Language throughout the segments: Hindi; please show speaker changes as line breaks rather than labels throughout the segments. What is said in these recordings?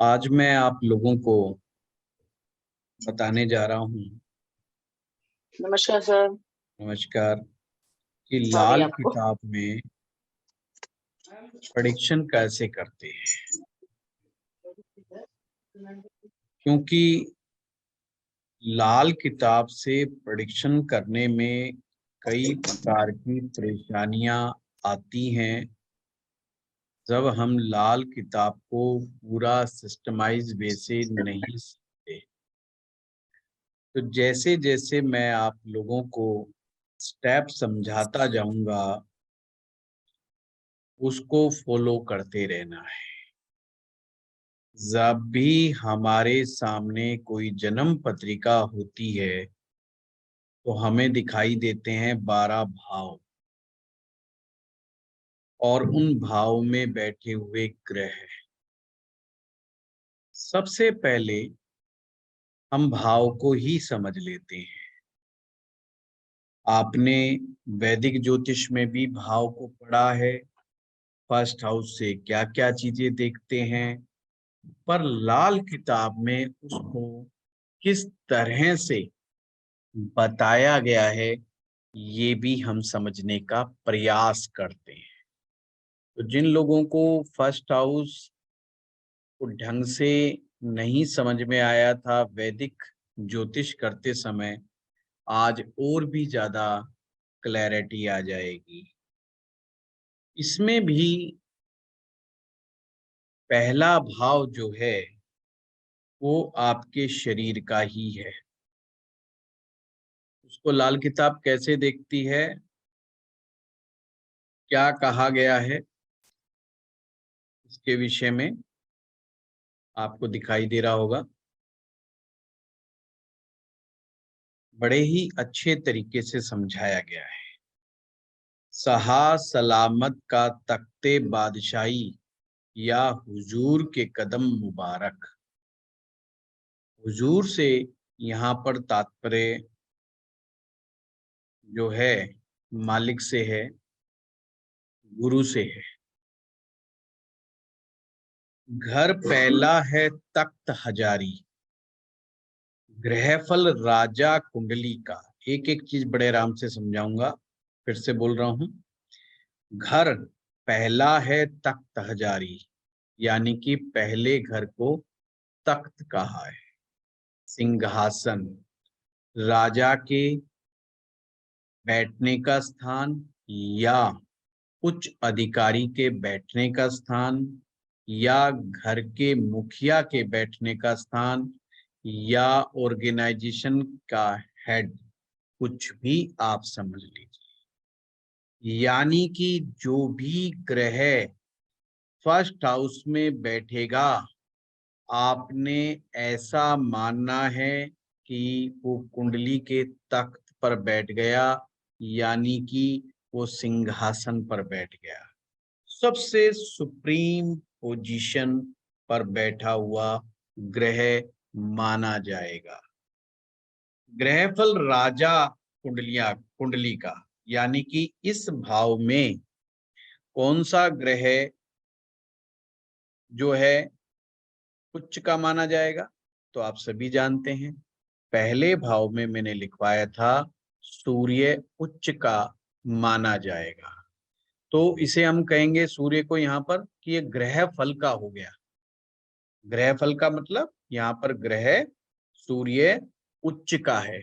आज मैं आप लोगों को बताने जा रहा हूँ।
नमस्कार सर।
नमस्कार। कि
सॉरी
लाल
आपको।
किताब में प्रेडिक्शन कैसे करते हैं। क्योंकि लाल किताब से प्रेडिक्शन करने में कई प्रकार की परेशानियां आती हैं। जब हम लाल किताब को पूरा सिस्टमाइज वे से नहीं सीखते, तो जैसे जैसे मैं आप लोगों को स्टेप समझाता जाऊंगा, उसको फॉलो करते रहना है। जब भी हमारे सामने कोई जन्म पत्रिका होती है, तो हमें दिखाई देते हैं 12 भाव और उन भाव में बैठे हुए ग्रह। सबसे पहले हम भाव को ही समझ लेते हैं। आपने वैदिक ज्योतिष में भी भाव को पढ़ा है, फर्स्ट हाउस से क्या क्या चीजें देखते हैं। पर लाल किताब में उसको किस तरह से बताया गया है, ये भी हम समझने का प्रयास करते हैं। तो जिन लोगों को फर्स्ट हाउस को ढंग से नहीं समझ में आया था वैदिक ज्योतिष करते समय, आज और भी ज्यादा क्लैरिटी आ जाएगी। इसमें भी पहला भाव जो है वो आपके शरीर का ही है। उसको लाल किताब कैसे देखती है, क्या कहा गया है, इसके विषय में आपको दिखाई दे रहा होगा। बड़े ही अच्छे तरीके से समझाया गया है। सहा सलामत का तख्ते बादशाही या हुजूर के कदम मुबारक। हुजूर से यहाँ पर तात्पर्य जो है मालिक से है, गुरु से है। घर पहला है तख्त हजारी, ग्रहफल राजा कुंडली का। एक एक चीज बड़े आराम से समझाऊंगा, फिर से बोल रहा हूं। घर पहला है तख्त हजारी, यानी कि पहले घर को तख्त कहा है, सिंहासन, राजा के बैठने का स्थान या उच्च अधिकारी के बैठने का स्थान या घर के मुखिया के बैठने का स्थान या ऑर्गेनाइजेशन का हेड, कुछ भी आप समझ लीजिए। यानी कि जो भी ग्रह फर्स्ट हाउस में बैठेगा, आपने ऐसा मानना है कि वो कुंडली के तख्त पर बैठ गया, यानी कि वो सिंहासन पर बैठ गया, सबसे सुप्रीम पोजीशन पर बैठा हुआ ग्रह माना जाएगा। ग्रहफल राजा कुंडली का, यानी कि इस भाव में कौन सा ग्रह जो है उच्च का माना जाएगा, तो आप सभी जानते हैं। पहले भाव में मैंने लिखवाया था सूर्य उच्च का माना जाएगा। तो इसे हम कहेंगे सूर्य को यहाँ पर कि ये ग्रह फल का हो गया। ग्रह फल का मतलब यहाँ पर ग्रह सूर्य उच्च का है।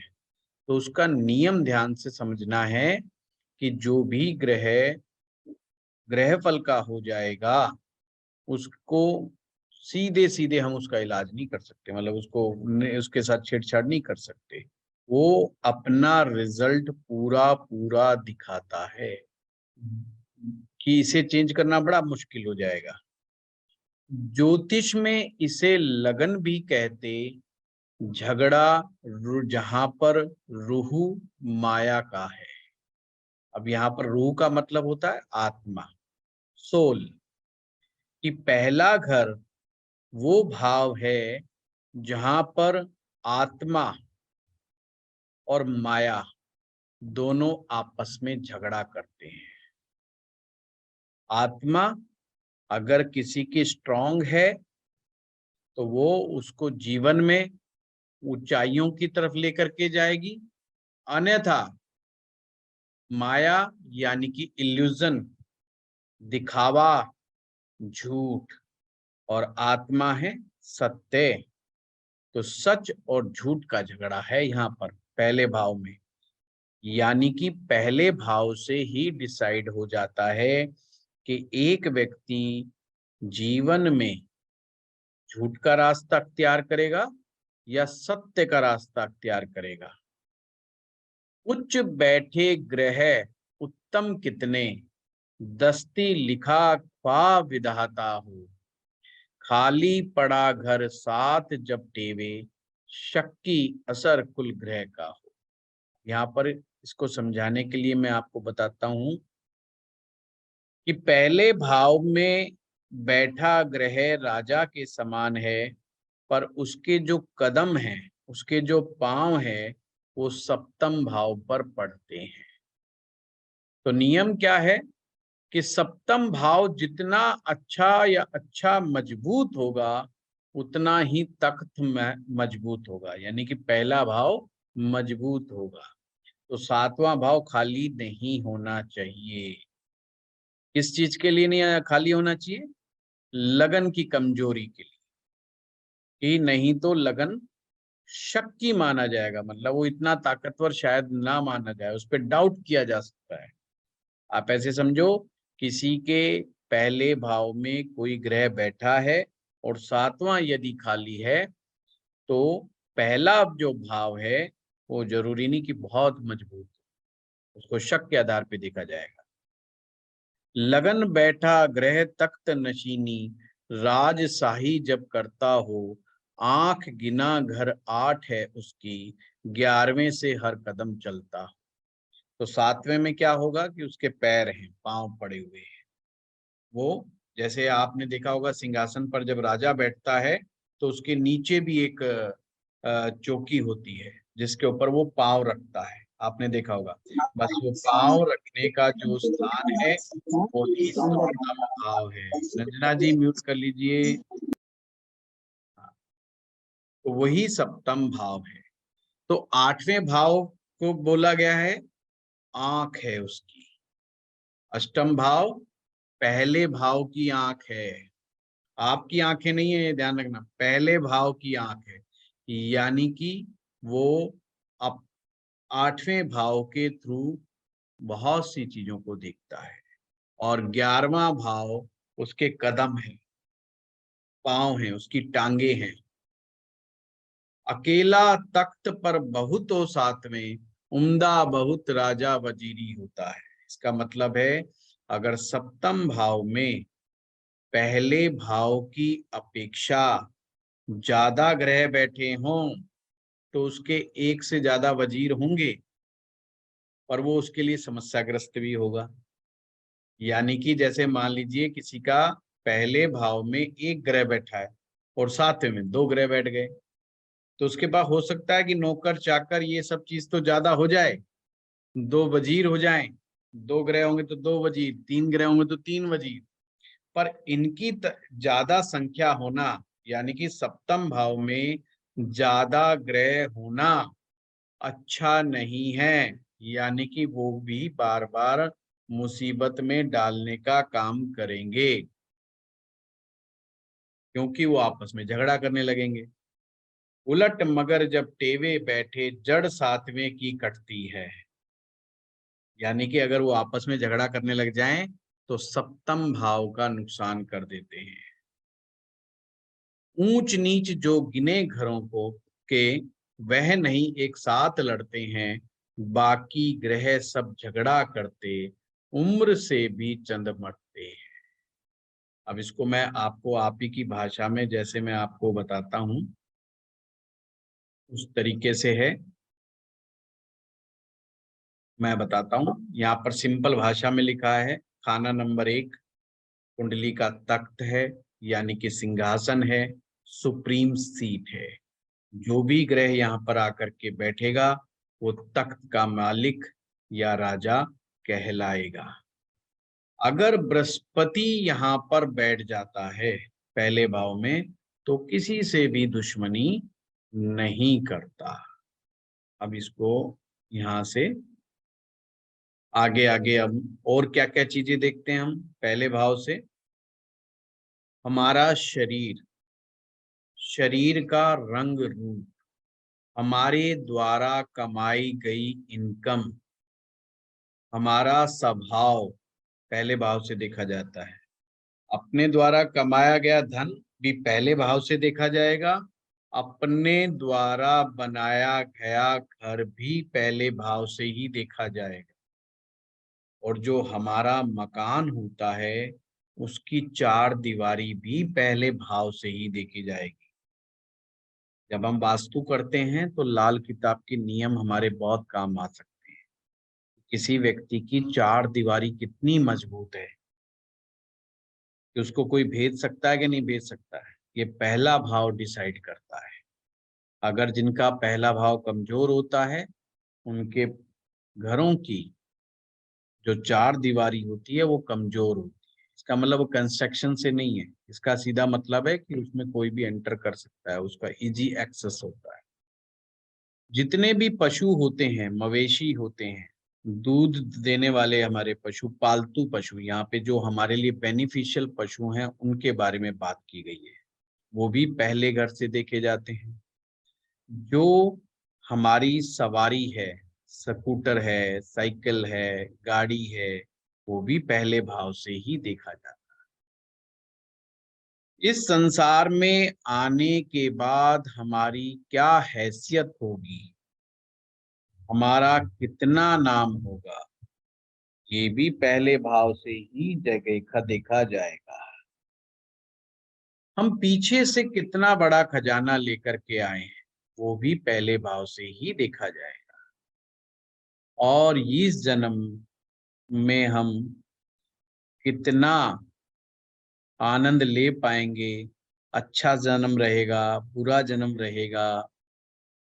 तो उसका नियम ध्यान से समझना है कि जो भी ग्रह ग्रह फल का हो जाएगा, उसको सीधे सीधे हम उसका इलाज नहीं कर सकते, मतलब उसको उसके साथ छेड़छाड़ नहीं कर सकते। वो अपना रिजल्ट पूरा पूरा दिखाता है कि इसे चेंज करना बड़ा मुश्किल हो जाएगा। ज्योतिष में इसे लगन भी कहते। झगड़ा जहां पर रूह माया का है। अब यहाँ पर रूह का मतलब होता है आत्मा, सोल। कि पहला घर वो भाव है जहां पर आत्मा और माया दोनों आपस में झगड़ा करते हैं। आत्मा अगर किसी की स्ट्रांग है, तो वो उसको जीवन में ऊंचाइयों की तरफ लेकर के जाएगी, अन्यथा माया यानी कि इल्यूजन, दिखावा, झूठ, और आत्मा है सत्य। तो सच और झूठ का झगड़ा है यहाँ पर पहले भाव में। यानी कि पहले भाव से ही डिसाइड हो जाता है कि एक व्यक्ति जीवन में झूठ का रास्ता अख्तियार करेगा या सत्य का रास्ता अख्तियार करेगा। उच्च बैठे ग्रह उत्तम कितने, दस्ती लिखा ख्वाब विधाता हो। खाली पड़ा घर साथ जब टेवे, शक्की असर कुल ग्रह का हो। यहाँ पर इसको समझाने के लिए मैं आपको बताता हूं कि पहले भाव में बैठा ग्रह राजा के समान है, पर उसके जो कदम हैं, उसके जो पांव हैं, वो सप्तम भाव पर पड़ते हैं। तो नियम क्या है कि सप्तम भाव जितना अच्छा या अच्छा मजबूत होगा, उतना ही तख्त मजबूत होगा। यानी कि पहला भाव मजबूत होगा, तो सातवां भाव खाली नहीं होना चाहिए। किस चीज के लिए नहीं खाली होना चाहिए? लगन की कमजोरी के लिए। कि नहीं तो लगन शक्की माना जाएगा, मतलब वो इतना ताकतवर शायद ना माना जाए, उस पर डाउट किया जा सकता है। आप ऐसे समझो, किसी के पहले भाव में कोई ग्रह बैठा है और सातवां यदि खाली है, तो पहला जो भाव है वो जरूरी नहीं कि बहुत मजबूत, उसको शक के आधार पे देखा जाएगा। लगन बैठा ग्रह तख्त नशीनी, राजशाही जब करता हो। आंख गिना घर 8 है उसकी, 11वें से हर कदम चलता हो। तो सातवें में क्या होगा कि उसके पैर हैं, पांव पड़े हुए हैं। वो जैसे आपने देखा होगा सिंहासन पर जब राजा बैठता है तो उसके नीचे भी एक चौकी होती है जिसके ऊपर वो पांव रखता है, आपने देखा होगा। बस वो पांव रखने का जो स्थान है वो ही सप्तम भाव है। रंजना जी म्यूट कर लीजिए। तो वही सप्तम भाव है। तो आठवें भाव को बोला गया है आंख है उसकी। अष्टम भाव पहले भाव की आंख है, आपकी आंखें नहीं है, ये ध्यान रखना, पहले भाव की आंख है। यानी कि वो अब आठवें भाव के थ्रू बहुत सी चीजों को देखता है। और 11वां भाव उसके कदम है, पांव हैं, उसकी टांगे हैं। अकेला तख्त पर बहुत हो साथ में, उम्दा बहुत राजा वजीरी होता है। इसका मतलब है अगर सप्तम भाव में पहले भाव की अपेक्षा ज्यादा ग्रह बैठे हों तो उसके एक से ज्यादा वजीर होंगे, पर वो उसके लिए समस्याग्रस्त भी होगा। यानी कि जैसे मान लीजिए किसी का पहले भाव में एक ग्रह बैठा है और सातवें में 2 ग्रह बैठ गए, तो उसके पास हो सकता है कि नौकर चाकर ये सब चीज तो ज्यादा हो जाए, 2 वजीर हो जाएं। 2 ग्रह होंगे तो 2 वजीर, 3 ग्रह होंगे तो 3 वजीर। पर इनकी ज्यादा संख्या होना, यानी कि सप्तम भाव में ज्यादा ग्रह होना अच्छा नहीं है। यानी कि वो भी बार बार मुसीबत में डालने का काम करेंगे, क्योंकि वो आपस में झगड़ा करने लगेंगे। उलट मगर जब टेवे बैठे, जड़ सातवें की कटती है। यानी कि अगर वो आपस में झगड़ा करने लग जाएं तो सप्तम भाव का नुकसान कर देते हैं। ऊंच नीच जो गिने घरों को के, वह नहीं एक साथ लड़ते हैं। बाकी ग्रह सब झगड़ा करते, उम्र से भी चंद मरते हैं। अब इसको मैं आपको आप ही की भाषा में जैसे मैं आपको बताता हूं उस तरीके से है, मैं बताता हूं। यहाँ पर सिंपल भाषा में लिखा है, खाना नंबर 1 कुंडली का तख्त है, यानी कि सिंहासन है, सुप्रीम सीट है। जो भी ग्रह यहाँ पर आकर के बैठेगा वो तख्त का मालिक या राजा कहलाएगा। अगर बृहस्पति यहाँ पर बैठ जाता है पहले भाव में, तो किसी से भी दुश्मनी नहीं करता। अब इसको यहां से आगे आगे हम और क्या क्या चीजें देखते हैं हम पहले भाव से। हमारा शरीर, शरीर का रंग रूप, हमारे द्वारा कमाई गई इनकम, हमारा स्वभाव पहले भाव से देखा जाता है। अपने द्वारा कमाया गया धन भी पहले भाव से देखा जाएगा। अपने द्वारा बनाया गया घर भी पहले भाव से ही देखा जाएगा। और जो हमारा मकान होता है उसकी चार दीवारी भी पहले भाव से ही देखी जाएगी। जब हम वास्तु करते हैं तो लाल किताब के नियम हमारे बहुत काम आ सकते हैं। किसी व्यक्ति की चार दीवारी कितनी मजबूत है कि उसको कोई भेज सकता है कि नहीं भेज सकता है, ये पहला भाव डिसाइड करता है। अगर जिनका पहला भाव कमजोर होता है उनके घरों की जो चार दीवारी होती है वो कमजोर होती है। इसका मतलब वो कंस्ट्रक्शन से नहीं है, इसका सीधा मतलब है कि उसमें कोई भी एंटर कर सकता है, उसका इजी एक्सेस होता है। जितने भी पशु होते हैं, मवेशी होते हैं, दूध देने वाले हमारे पशु, पालतू पशु, यहाँ पे जो हमारे लिए बेनिफिशियल पशु हैं उनके बारे में बात की गई है, वो भी पहले घर से देखे जाते हैं। जो हमारी सवारी है, स्कूटर है, साइकिल है, गाड़ी है, वो भी पहले भाव से ही देखा जाता है। इस संसार में आने के बाद हमारी क्या हैसियत होगी, हमारा कितना नाम होगा, ये भी पहले भाव से ही जगह देखा जाएगा। हम पीछे से कितना बड़ा खजाना लेकर के आए हैं वो भी पहले भाव से ही देखा जाएगा। और इस जन्म में हम कितना आनंद ले पाएंगे, अच्छा जन्म रहेगा, बुरा जन्म रहेगा,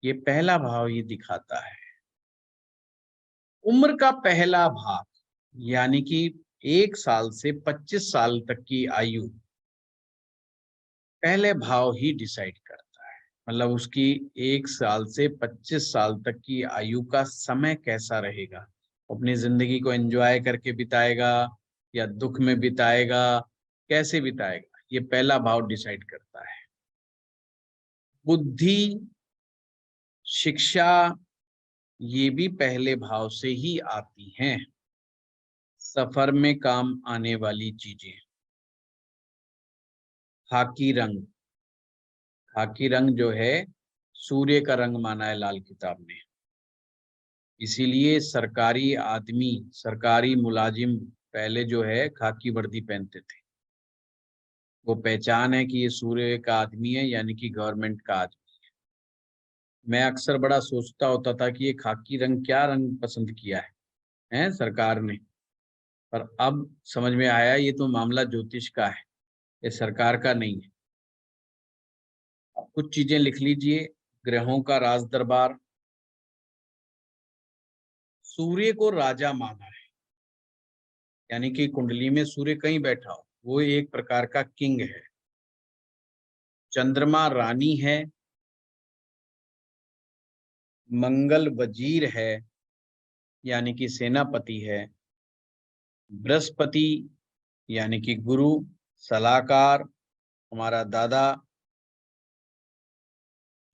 ये पहला भाव ही दिखाता है। उम्र का पहला भाग यानी कि 1 साल से 25 साल तक की आयु पहले भाव ही डिसाइड करता है। मतलब उसकी 1 साल से 25 साल तक की आयु का समय कैसा रहेगा, अपनी जिंदगी को एंजॉय करके बिताएगा या दुख में बिताएगा, कैसे बिताएगा, ये पहला भाव डिसाइड करता है। बुद्धि, शिक्षा, ये भी पहले भाव से ही आती हैं। सफर में काम आने वाली चीजें, खाकी रंग, खाकी रंग जो है सूर्य का रंग माना है लाल किताब में, इसीलिए सरकारी आदमी, सरकारी मुलाजिम पहले जो है खाकी वर्दी पहनते थे। वो पहचान है कि ये सूर्य का आदमी है, यानी कि गवर्नमेंट का आदमी है। मैं अक्सर बड़ा सोचता होता था कि ये खाकी रंग क्या रंग पसंद किया है सरकार ने, पर अब समझ में आया ये तो मामला ज्योतिष का है, ये सरकार का नहीं है। अब कुछ चीजें लिख लीजिए। ग्रहों का राज दरबार, सूर्य को राजा माना है, यानी कि कुंडली में सूर्य कहीं बैठा हो वो एक प्रकार का किंग है। चंद्रमा रानी है, मंगल वजीर है यानी कि सेनापति है, बृहस्पति यानी कि गुरु, सलाहकार, हमारा दादा,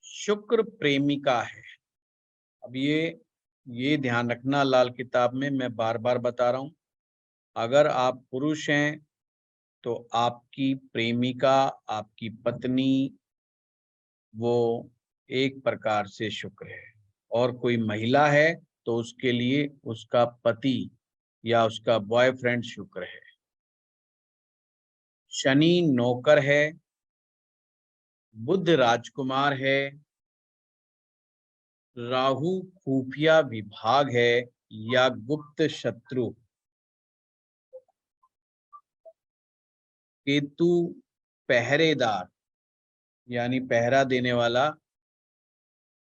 शुक्र प्रेमिका है। अब ये ध्यान रखना, लाल किताब में मैं बार बार बता रहा हूं, अगर आप पुरुष हैं तो आपकी प्रेमिका, आपकी पत्नी, वो एक प्रकार से शुक्र है। और कोई महिला है तो उसके लिए उसका पति या उसका बॉयफ्रेंड शुक्र है। शनि नौकर है, बुध राजकुमार है, राहु खुफिया विभाग है या गुप्त शत्रु, केतु पहरेदार यानी पहरा देने वाला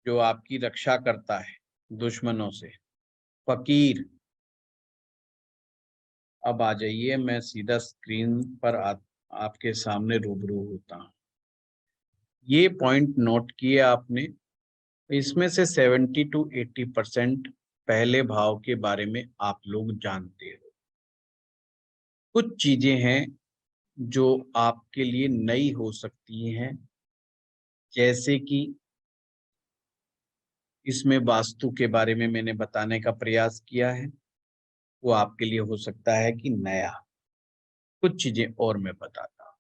जो आपकी रक्षा करता है दुश्मनों से, फकीर। अब आ जाइए, मैं सीधा स्क्रीन पर आपके सामने रूबरू होता हूँ। ये पॉइंट नोट किए आपने। इसमें से 70 to 80% पहले भाव के बारे में आप लोग जानते हो। कुछ चीजें हैं जो आपके लिए नई हो सकती हैं, जैसे कि इसमें वास्तु के बारे में मैंने बताने का प्रयास किया है, वो आपके लिए हो सकता है कि नया। कुछ चीजें और मैं बताता हूँ।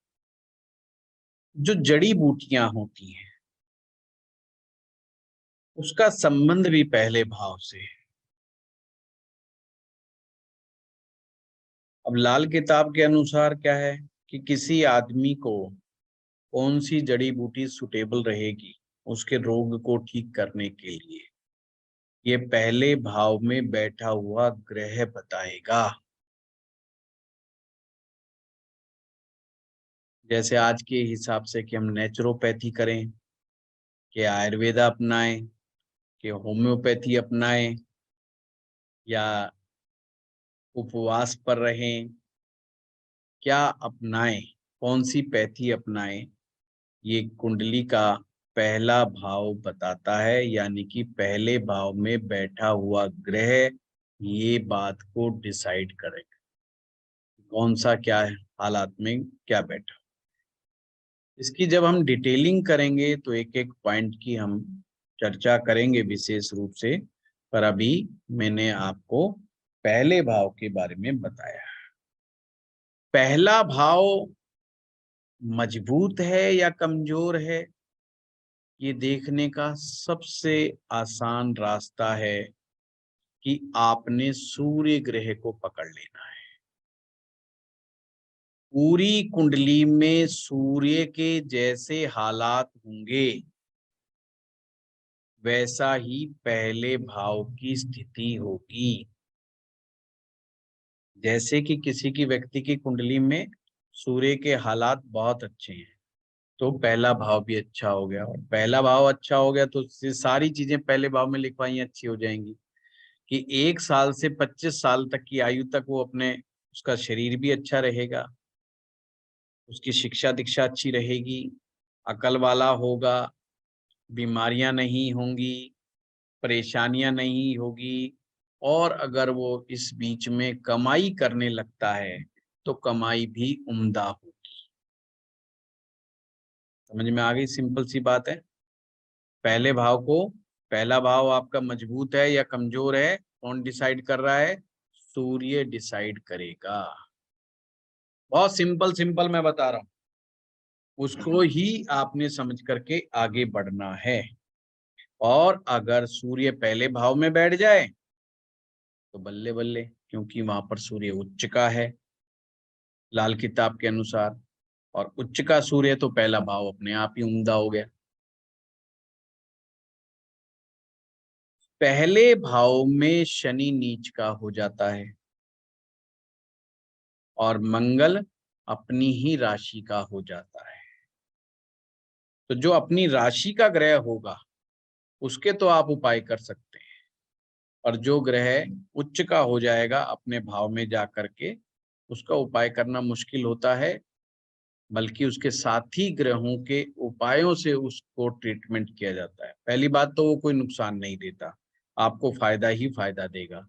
जो जड़ी बूटियां होती हैं उसका संबंध भी पहले भाव से है। अब लाल किताब के अनुसार क्या है कि किसी आदमी को कौन सी जड़ी बूटी सुटेबल रहेगी उसके रोग को ठीक करने के लिए, ये पहले भाव में बैठा हुआ ग्रह बताएगा। जैसे आज के हिसाब से कि हम नेचुरोपैथी करें, कि आयुर्वेदा अपनाएं, कि होम्योपैथी अपनाएं, या उपवास पर रहें, क्या अपनाएं, कौन सी पैथी अपनाएं, ये कुंडली का पहला भाव बताता है। यानी कि पहले भाव में बैठा हुआ ग्रह ये बात को डिसाइड करेगा कौन सा क्या है हालात में क्या बैठा। इसकी जब हम डिटेलिंग करेंगे तो एक एक पॉइंट की हम चर्चा करेंगे विशेष रूप से, पर अभी मैंने आपको पहले भाव के बारे में बताया। पहला भाव मजबूत है या कमजोर है, ये देखने का सबसे आसान रास्ता है कि आपने सूर्य ग्रह को पकड़ लेना है। पूरी कुंडली में सूर्य के जैसे हालात होंगे वैसा ही पहले भाव की स्थिति होगी। जैसे कि किसी की व्यक्ति की कुंडली में सूर्य के हालात बहुत अच्छे हैं तो पहला भाव भी अच्छा हो गया, और पहला भाव अच्छा हो गया तो सारी चीजें पहले भाव में लिखवाई अच्छी हो जाएंगी। कि 1 साल से 25 साल तक की आयु तक वो अपने, उसका शरीर भी अच्छा रहेगा, उसकी शिक्षा दीक्षा अच्छी रहेगी, अकल वाला होगा, बीमारियां नहीं होंगी, परेशानियां नहीं होगी। और अगर वो इस बीच में कमाई करने लगता है तो कमाई भी उम्दा होगी। समझ में आ गई? सिंपल सी बात है। पहले भाव को, पहला भाव आपका मजबूत है या कमजोर है, कौन डिसाइड कर रहा है? सूर्य डिसाइड करेगा। बहुत सिंपल सिंपल मैं बता रहा हूं, उसको ही आपने समझ करके आगे बढ़ना है। और अगर सूर्य पहले भाव में बैठ जाए तो बल्ले बल्ले, क्योंकि वहां पर सूर्य उच्च का है लाल किताब के अनुसार, और उच्च का सूर्य तो पहला भाव अपने आप ही उम्दा हो गया। पहले भाव में शनि नीच का हो जाता है और मंगल अपनी ही राशि का हो जाता है। तो जो अपनी राशि का ग्रह होगा उसके तो आप उपाय कर सकते हैं, और जो ग्रह उच्च का हो जाएगा अपने भाव में जा करके उसका उपाय करना मुश्किल होता है। बल्कि उसके साथी ग्रहों के उपायों से उसको ट्रीटमेंट किया जाता है। पहली बात तो वो कोई नुकसान नहीं देता, आपको फायदा ही फायदा देगा।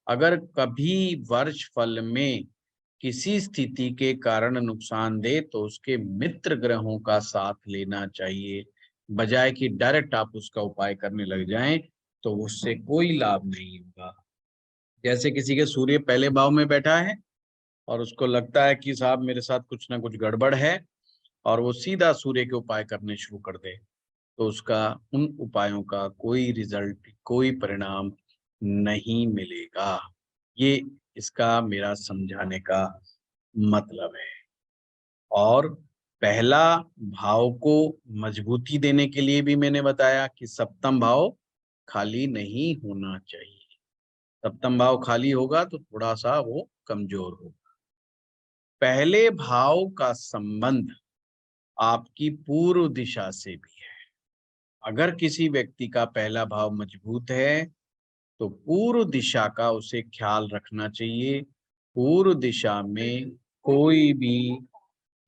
अगर कभी वर्ष फल में किसी स्थिति के कारण नुकसान दे तो उसके मित्र ग्रहों का साथ लेना चाहिए, बजाय कि डायरेक्ट आप उसका उपाय करने लग जाएं तो उससे कोई लाभ नहीं होगा। जैसे किसी के सूर्य पहले भाव में बैठा है और उसको लगता है कि साहब मेरे साथ कुछ ना कुछ गड़बड़ है, और वो सीधा सूर्य के उपाय करने शुरू कर दे तो उसका उन उपायों का कोई रिजल्ट, कोई परिणाम नहीं मिलेगा। ये इसका मेरा समझाने का मतलब है। और पहला भाव को मजबूती देने के लिए भी मैंने बताया कि सप्तम भाव खाली नहीं होना चाहिए। सप्तम भाव खाली होगा तो थोड़ा सा वो कमजोर होगा। पहले भाव का संबंध आपकी पूर्व दिशा से भी है। अगर किसी व्यक्ति का पहला भाव मजबूत है तो पूर्व दिशा का उसे ख्याल रखना चाहिए। पूर्व दिशा में कोई भी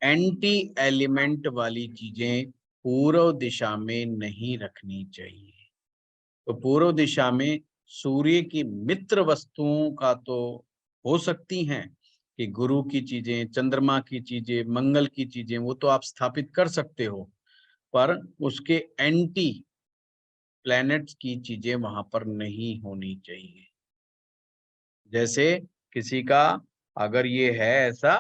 एंटी एलिमेंट वाली चीजें पूर्व दिशा में नहीं रखनी चाहिए। तो पूर्व दिशा में सूर्य की मित्र वस्तुओं का तो हो सकती हैं कि गुरु की चीजें, चंद्रमा की चीजें, मंगल की चीजें, वो तो आप स्थापित कर सकते हो, पर उसके एंटी प्लैनेट्स की चीजें वहां पर नहीं होनी चाहिए। जैसे किसी का अगर ये है ऐसा,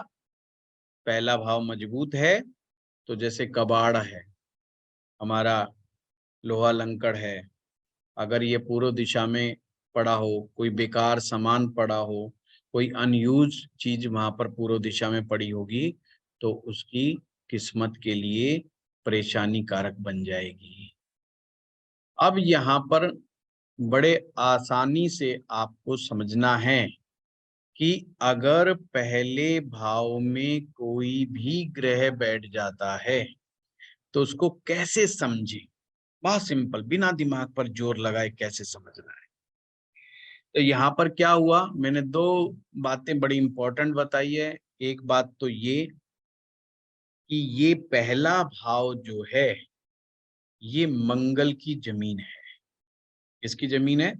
पहला भाव मजबूत है, तो जैसे कबाड़ है हमारा, लोहा लंकड़ है, अगर ये पूर्व दिशा में पड़ा हो, कोई बेकार सामान पड़ा हो, कोई अनयूज चीज वहां पर पूर्व दिशा में पड़ी होगी, तो उसकी किस्मत के लिए परेशानी कारक बन जाएगी। अब यहाँ पर बड़े आसानी से आपको समझना है कि अगर पहले भाव में कोई भी ग्रह बैठ जाता है तो उसको कैसे समझे। बहुत सिंपल, बिना दिमाग पर जोर लगाए कैसे समझना है। तो यहाँ पर क्या हुआ, मैंने दो बातें बड़ी इंपॉर्टेंट बताई है। एक बात तो ये कि ये पहला भाव जो है ये मंगल की जमीन है। किसकी जमीन है?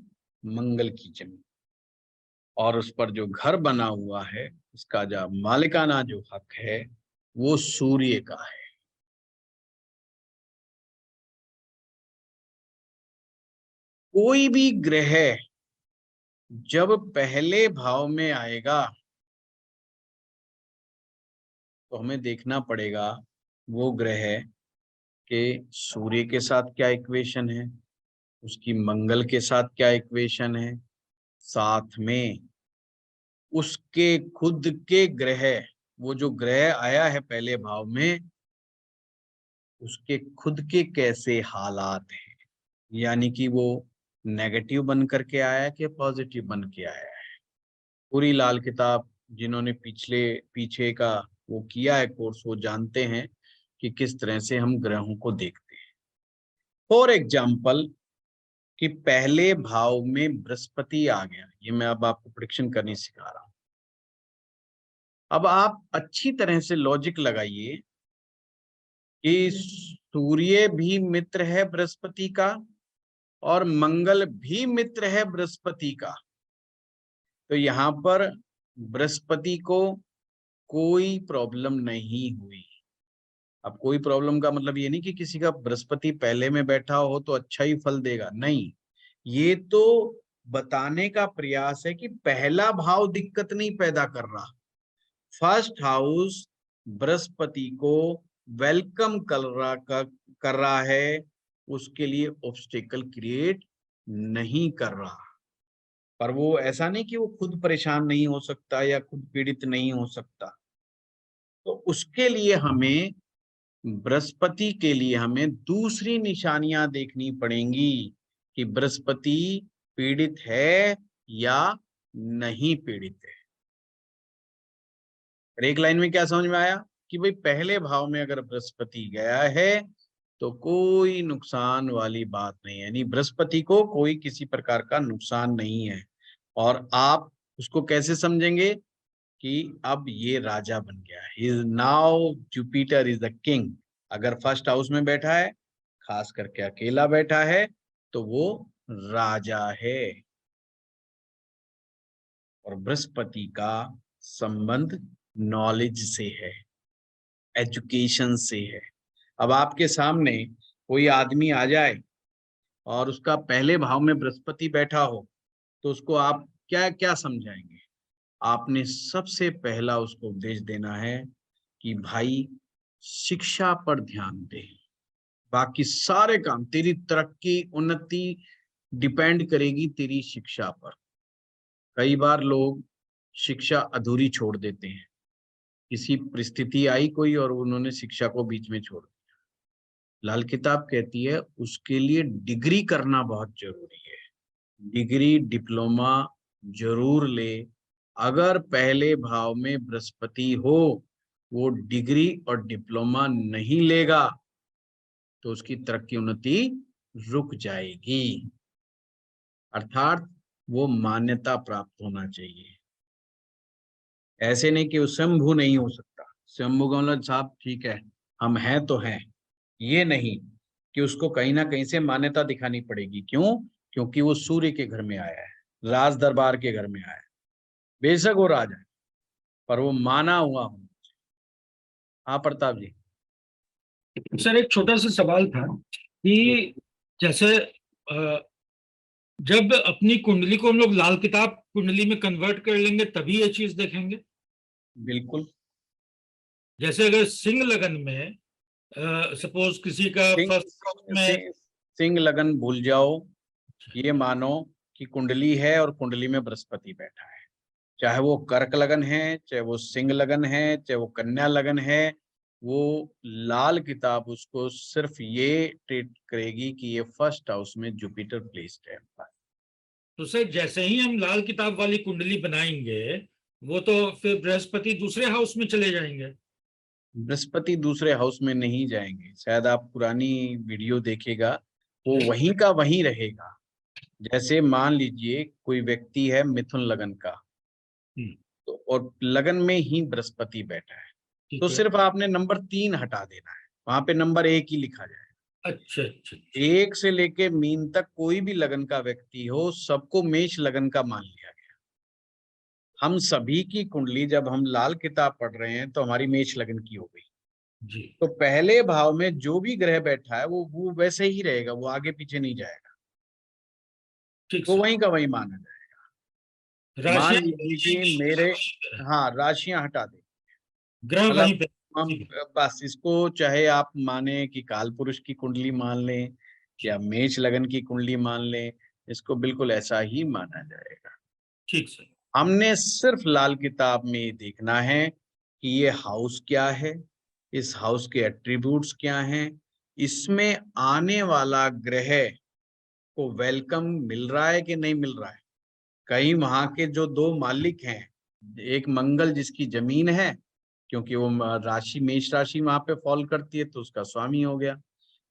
मंगल की जमीन। और उस पर जो घर बना हुआ है उसका जो मालिकाना जो हक है वो सूर्य का है। कोई भी ग्रह जब पहले भाव में आएगा तो हमें देखना पड़ेगा वो ग्रह के सूर्य के साथ क्या इक्वेशन है, उसकी मंगल के साथ क्या इक्वेशन है, साथ में उसके खुद के ग्रह, वो जो ग्रह आया है पहले भाव में उसके खुद के कैसे हालात हैं, यानी कि वो नेगेटिव बन करके आया है कि पॉजिटिव बन के आया है। पूरी लाल किताब जिन्होंने पीछे का वो किया है कोर्स, वो जानते हैं कि किस तरह से हम ग्रहों को देखते हैं। फॉर एग्जाम्पल कि पहले भाव में बृहस्पति आ गया, ये मैं अब आपको प्रेडिक्शन करनी सिखा रहा हूं। अब आप अच्छी तरह से लॉजिक लगाइए कि सूर्य भी मित्र है बृहस्पति का और मंगल भी मित्र है बृहस्पति का। तो यहाँ पर बृहस्पति को कोई प्रॉब्लम नहीं हुई। अब कोई प्रॉब्लम का मतलब ये नहीं कि किसी का बृहस्पति पहले में बैठा हो तो अच्छा ही फल देगा, नहीं। ये तो बताने का प्रयास है कि पहला भाव दिक्कत नहीं पैदा कर रहा, फर्स्ट हाउस बृहस्पति को वेलकम कर रहा है, उसके लिए ऑब्स्टेकल क्रिएट नहीं कर रहा। पर वो ऐसा नहीं कि वो खुद परेशान नहीं हो सकता या खुद पीड़ित नहीं हो सकता। तो उसके लिए हमें, बृहस्पति के लिए हमें दूसरी निशानियां देखनी पड़ेंगी कि बृहस्पति पीड़ित है या नहीं पीड़ित है। एक लाइन में क्या समझ में आया कि भाई पहले भाव में अगर बृहस्पति गया है तो कोई नुकसान वाली बात नहीं है, यानी बृहस्पति को कोई किसी प्रकार का नुकसान नहीं है। और आप उसको कैसे समझेंगे कि अब ये राजा बन गया है, now Jupiter is the king. अगर फर्स्ट हाउस में बैठा है, खास करके अकेला बैठा है, तो वो राजा है। और बृहस्पति का संबंध नॉलेज से है, एजुकेशन से है। अब आपके सामने कोई आदमी आ जाए और उसका पहले भाव में बृहस्पति बैठा हो तो उसको आप क्या क्या समझाएंगे? आपने सबसे पहला उसको उपदेश देना है कि भाई शिक्षा पर ध्यान दे, बाकी सारे काम, तेरी तरक्की उन्नति डिपेंड करेगी तेरी शिक्षा पर। कई बार लोग शिक्षा अधूरी छोड़ देते हैं, किसी परिस्थिति आई कोई और उन्होंने शिक्षा को बीच में छोड़ दिया। लाल किताब कहती है उसके लिए डिग्री करना बहुत जरूरी है, डिग्री डिप्लोमा जरूर ले। अगर पहले भाव में बृहस्पति हो, वो डिग्री और डिप्लोमा नहीं लेगा तो उसकी तरक्की उन्नति रुक जाएगी। अर्थात वो मान्यता प्राप्त होना चाहिए। ऐसे नहीं कि वो शंभु नहीं हो सकता। शंभु का मतलब साहब ठीक है, हम हैं तो हैं, ये नहीं कि उसको कहीं ना कहीं से मान्यता दिखानी पड़ेगी। क्यों? क्योंकि वो सूर्य के घर में आया है, राज दरबार के घर में आया है। बेशक वो राजा है, पर वो माना हुआ हूं। हाँ प्रताप जी।
सर एक छोटा सा सवाल था कि जैसे जब अपनी कुंडली को हम लोग लाल किताब कुंडली में कन्वर्ट कर लेंगे तभी ये चीज देखेंगे।
बिल्कुल।
जैसे अगर सिंह लगन में सपोज किसी का
सिंह
फर्स्ट में
सिंह सिंह लगन भूल जाओ। ये मानो कि कुंडली है और कुंडली में बृहस्पति बैठा है, चाहे वो कर्क लगन है, चाहे वो सिंह लगन है, चाहे वो कन्या लगन है, वो लाल किताब उसको सिर्फ ये ट्रीट करेगी कि ये फर्स्ट हाउस में जुपिटर प्लेस्ड है।
तो सर जैसे ही हम लाल किताब वाली कुंडली बनाएंगे वो तो फिर बृहस्पति दूसरे हाउस में चले जाएंगे।
बृहस्पति दूसरे हाउस में नहीं जाएंगे, शायद आप पुरानी वीडियो देखेगा, वो वहीं का वहीं रहेगा। जैसे मान लीजिए कोई व्यक्ति है मिथुन लगन का, तो और लगन में ही बृहस्पति बैठा है, तो
ठीक है।
सिर्फ आपने नंबर 3 हटा देना है, वहां पे नंबर 1 ही लिखा जाए।
अच्छा अच्छा।
1 से लेके मीन तक कोई भी लगन का व्यक्ति हो, सबको मेष लगन का मान लिया गया। हम सभी की कुंडली जब हम लाल किताब पढ़ रहे हैं तो हमारी मेष लगन की हो गई
जी।
तो पहले भाव में जो भी ग्रह बैठा है वो वैसे ही रहेगा, वो आगे पीछे नहीं जाएगा,
ठीक
वो
सर।
वहीं का वहीं माना जाएगा। मान
राशियां
लीजिए कि मेरे, हाँ, राशियां हटा दे,
ग्रह
मतलब
वहीं पे।
हम बस इसको चाहे आप माने कि काल पुरुष की कुंडली मान लें या मेष लगन की कुंडली मान लें, इसको बिल्कुल ऐसा ही माना जाएगा।
ठीक सर।
हमने सिर्फ लाल किताब में ये देखना है कि ये हाउस क्या है, इस हाउस के एट्रीब्यूट्स क्या हैं, इसमें आने वाला ग्रह को वेलकम मिल रहा है कि नहीं मिल रहा है। कहीं वहां के जो 2 मालिक हैं, एक मंगल जिसकी जमीन है, क्योंकि वो राशि मेष राशि वहां पे फॉल करती है तो उसका स्वामी हो गया।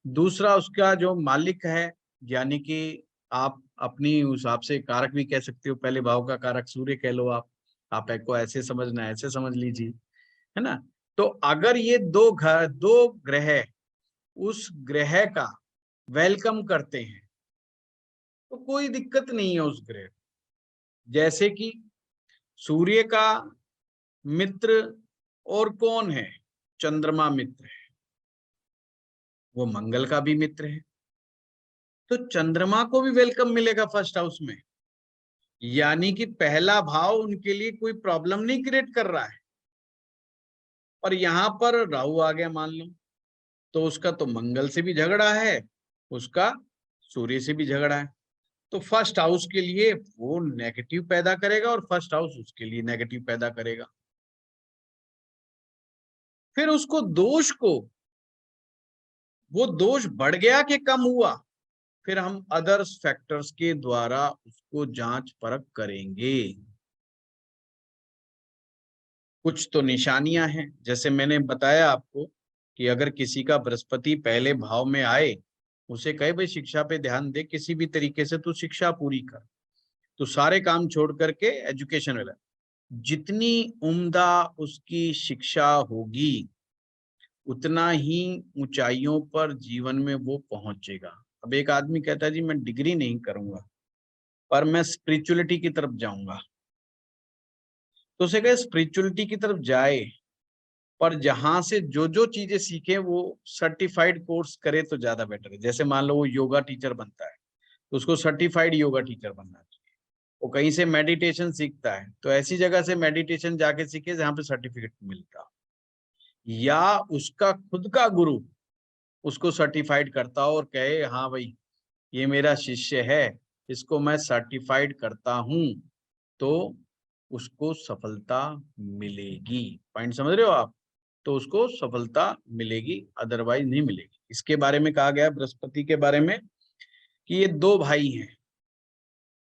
दूसरा उसका जो मालिक है, यानी कि आप अपनी हिसाब से कारक भी कह सकते हो, पहले भाव का कारक सूर्य कह लो आप एक को ऐसे समझना है, ऐसे समझ लीजिए, है ना। तो अगर ये 2 ग्रह उस ग्रह का वेलकम करते हैं तो कोई दिक्कत नहीं है उस ग्रह। जैसे कि सूर्य का मित्र और कौन है? चंद्रमा मित्र है, वो मंगल का भी मित्र है, तो चंद्रमा को भी वेलकम मिलेगा फर्स्ट हाउस में, यानी कि पहला भाव उनके लिए कोई प्रॉब्लम नहीं क्रिएट कर रहा है। और यहां पर राहु आ गया मान लो, तो उसका तो मंगल से भी झगड़ा है, उसका सूर्य से भी झगड़ा है, तो फर्स्ट हाउस के लिए वो नेगेटिव पैदा करेगा और फर्स्ट हाउस उसके लिए नेगेटिव पैदा करेगा। फिर उसको दोष को, वो दोष बढ़ गया कि कम हुआ, फिर हम अदर्स फैक्टर्स के द्वारा उसको जांच परख करेंगे। कुछ तो निशानियां हैं, जैसे मैंने बताया आपको कि अगर किसी का बृहस्पति पहले भाव में आए, उसे कहे भाई शिक्षा पे ध्यान दे, किसी भी तरीके से तू शिक्षा पूरी कर, तो सारे काम छोड़ करके एजुकेशन वाला, जितनी उम्दा उसकी शिक्षा होगी उतना ही ऊंचाइयों पर जीवन में वो पहुंचेगा। अब एक आदमी कहता है जी मैं डिग्री नहीं करूंगा पर मैं स्पिरिचुअलिटी की तरफ जाऊंगा, तो उसे कहे स्पिरिचुअलिटी की तरफ जाए, पर जहां से जो जो चीजें सीखे वो सर्टिफाइड कोर्स करे तो ज्यादा बेटर है। जैसे मान लो वो योगा टीचर बनता है तो उसको सर्टिफाइड योगा टीचर बनना चाहिए। वो कहीं से मेडिटेशन सीखता है तो ऐसी जगह से मेडिटेशन जाके सीखे जहाँ पे सर्टिफिकेट मिलता, या उसका खुद का गुरु उसको सर्टिफाइड करता हो और कहे हाँ भाई ये मेरा शिष्य है, इसको मैं सर्टिफाइड करता हूं, तो उसको सफलता मिलेगी। पॉइंट समझ रहे हो आप? तो उसको सफलता मिलेगी, अदरवाइज नहीं मिलेगी। इसके बारे में कहा गया है बृहस्पति के बारे में कि ये 2 भाई हैं,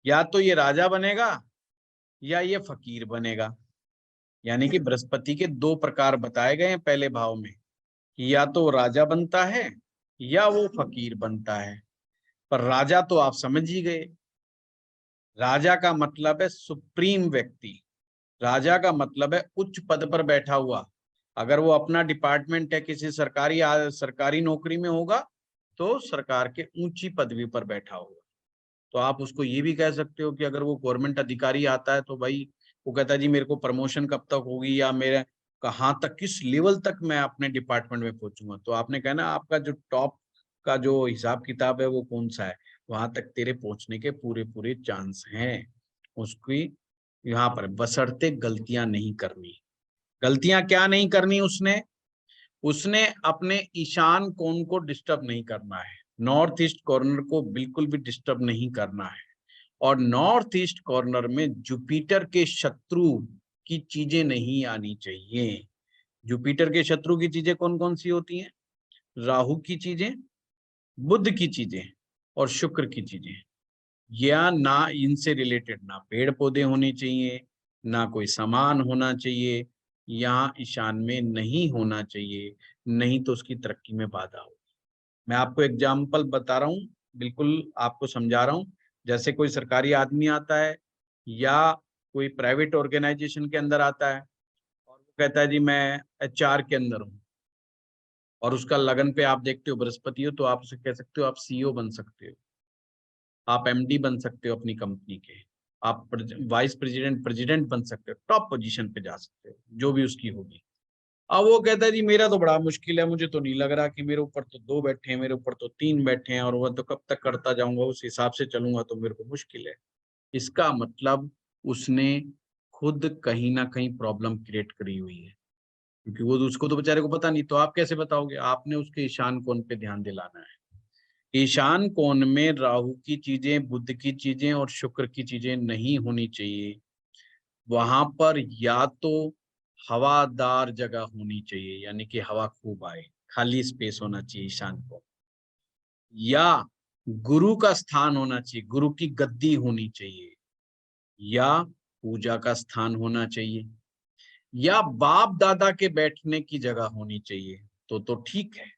या तो ये राजा बनेगा या ये फकीर बनेगा। यानी कि बृहस्पति के 2 प्रकार बताए गए हैं पहले भाव में, कि या तो राजा बनता है या वो फकीर बनता है। पर राजा तो आप समझ ही गए, राजा का मतलब है सुप्रीम व्यक्ति, राजा का मतलब है उच्च पद पर बैठा हुआ, अगर वो अपना डिपार्टमेंट है किसी सरकारी नौकरी में होगा तो सरकार के ऊंची पदवी पर बैठा होगा। तो आप उसको ये भी कह सकते हो कि अगर वो गवर्नमेंट अधिकारी आता है तो भाई वो कहता है जी मेरे को प्रमोशन कब तक होगी, या मेरे कहाँ तक, किस लेवल तक मैं अपने डिपार्टमेंट में पहुंचूंगा। तो आपने कहा ना आपका जो टॉप का जो हिसाब किताब है वो कौन सा है, वहां तक तेरे पहुंचने के पूरे पूरे चांस हैं। उसकी यहाँ पर बशर्ते गलतियां नहीं करनी। गलतियां क्या नहीं करनी उसने? उसने अपने ईशान कोण को डिस्टर्ब नहीं करना है, नॉर्थ ईस्ट कॉर्नर को बिल्कुल भी डिस्टर्ब नहीं करना है। और नॉर्थ ईस्ट कॉर्नर में जुपिटर के शत्रु की चीजें नहीं आनी चाहिए। जुपिटर के शत्रु की चीजें कौन कौन सी होती हैं? राहु की चीजें, बुध की चीजें और शुक्र की चीजें। या ना इनसे रिलेटेड ना पेड़ पौधे होने चाहिए, ना कोई सामान होना चाहिए, यहाँ ईशान में नहीं होना चाहिए, नहीं तो उसकी तरक्की में बाधा होगी। मैं आपको एग्जाम्पल बता रहा हूँ, बिल्कुल आपको समझा रहा हूँ। जैसे कोई सरकारी आदमी आता है या कोई प्राइवेट ऑर्गेनाइजेशन के अंदर आता है और वो कहता है जी मैं HR के अंदर हूँ, और उसका लगन पे आप देखते हो बृहस्पति हो, तो आप उसे कह सकते हो आप CEO बन सकते हो, आप MD बन सकते हो अपनी कंपनी के, आप वाइस प्रेसिडेंट बन सकते हो, टॉप पोजीशन पे जा सकते हो, जो भी उसकी होगी। अब वो कहता है जी मेरा तो बड़ा मुश्किल है, मुझे तो नहीं लग रहा कि मेरे ऊपर तो 2 बैठे हैं, मेरे ऊपर तो 3 बैठे हैं, और वो तो कब तक करता जाऊंगा, उस हिसाब से चलूंगा तो मेरे को मुश्किल है। इसका मतलब उसने खुद कहीं ना कहीं प्रॉब्लम क्रिएट करी हुई है, क्योंकि वो उसको तो बेचारे को पता नहीं। तो आप कैसे बताओगे? आपने उसके ईशान कोण पे ध्यान दिलाना है। ईशान कोण में राहु की चीजें, बुध की चीजें और शुक्र की चीजें नहीं होनी चाहिए। वहां पर या तो हवादार जगह होनी चाहिए, यानी कि हवा खूब आए, खाली स्पेस होना चाहिए ईशान को, या गुरु का स्थान होना चाहिए, गुरु की गद्दी होनी चाहिए, या पूजा का स्थान होना चाहिए, या बाप दादा के बैठने की जगह होनी चाहिए। तो ठीक है।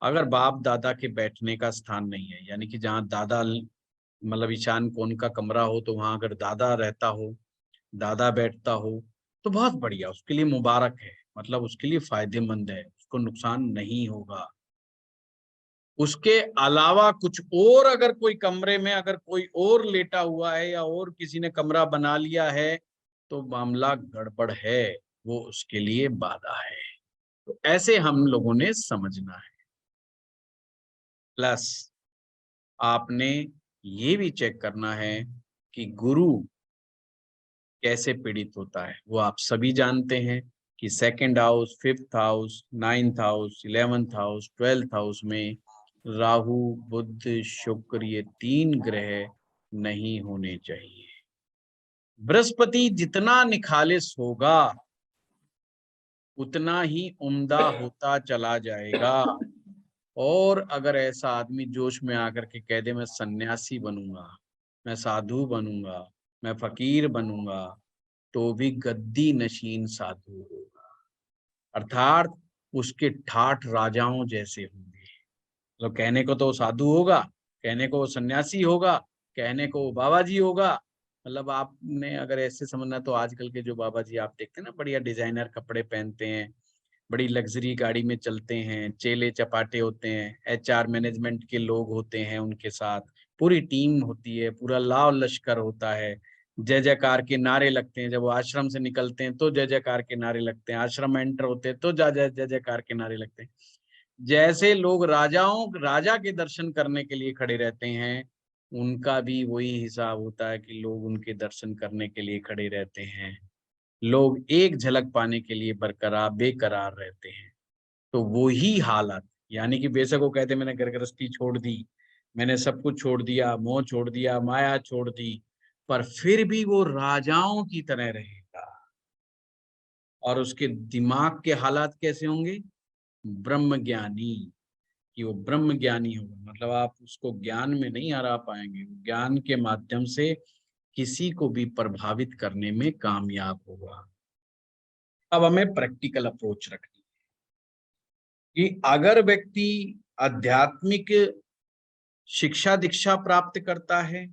अगर बाप दादा के बैठने का स्थान नहीं है, यानी कि जहाँ दादा मतलब ईशान कोण का कमरा हो, तो वहां अगर दादा रहता हो, दादा बैठता हो, तो बहुत बढ़िया, उसके लिए मुबारक है, मतलब उसके लिए फायदेमंद है, उसको नुकसान नहीं होगा। उसके अलावा कुछ और अगर कोई कमरे में अगर कोई और लेटा हुआ है या और किसी ने कमरा बना लिया है तो मामला गड़बड़ है, वो उसके लिए बाधा है। तो ऐसे हम लोगों ने समझना है। प्लस आपने ये भी चेक करना है कि गुरु कैसे पीड़ित होता है। वो आप सभी जानते हैं कि 2nd house, 5th house, 9th house, 11th house, 12th house में राहु, बुध, शुक्र, ये 3 ग्रह नहीं होने चाहिए। बृहस्पति जितना निखालिस होगा उतना ही उम्दा होता चला जाएगा। और अगर ऐसा आदमी जोश में आकर के कह दे मैं सन्यासी बनूंगा, मैं साधु बनूंगा, मैं फकीर बनूंगा, तो भी गद्दी नशीन साधु होगा, अर्थात उसके ठाठ राजाओं जैसे होंगे। तो कहने को तो साधु होगा, कहने को सन्यासी होगा, कहने को बाबा जी होगा। मतलब आपने अगर ऐसे समझना तो आजकल के जो बाबा जी आप देखते हैं ना, बढ़िया डिजाइनर कपड़े पहनते हैं, बड़ी लग्जरी गाड़ी में चलते हैं, चेले चपाटे होते हैं, HR मैनेजमेंट के लोग होते हैं, उनके साथ पूरी टीम होती है, पूरा लाव लश्कर होता है, जय जयकार के नारे लगते हैं। जब वो आश्रम से निकलते हैं तो जय जयकार के नारे लगते हैं, आश्रम में एंटर होते हैं तो जय जयकार के नारे लगते हैं। जैसे लोग राजा के दर्शन करने के लिए खड़े रहते हैं, उनका भी वही हिसाब होता है कि लोग उनके दर्शन करने के लिए खड़े रहते हैं। लोग एक झलक पाने के लिए बरकरार बेकरार रहते हैं। तो वो ही हालत, यानी कि बेशक वो कहते मैंने घर गृहस्थी छोड़ दी, मैंने सब कुछ छोड़ दिया, मोह छोड़ दिया, माया छोड़ दी, पर फिर भी वो राजाओं की तरह रहेगा। और उसके दिमाग के हालात कैसे होंगे? ब्रह्म ज्ञानी, कि वो ब्रह्म ज्ञानी होगा, मतलब आप उसको ज्ञान में नहीं हरा पाएंगे, ज्ञान के माध्यम से किसी को भी प्रभावित करने में कामयाब होगा। अब हमें प्रैक्टिकल अप्रोच रखनी है कि अगर व्यक्ति आध्यात्मिक शिक्षा दीक्षा प्राप्त करता है,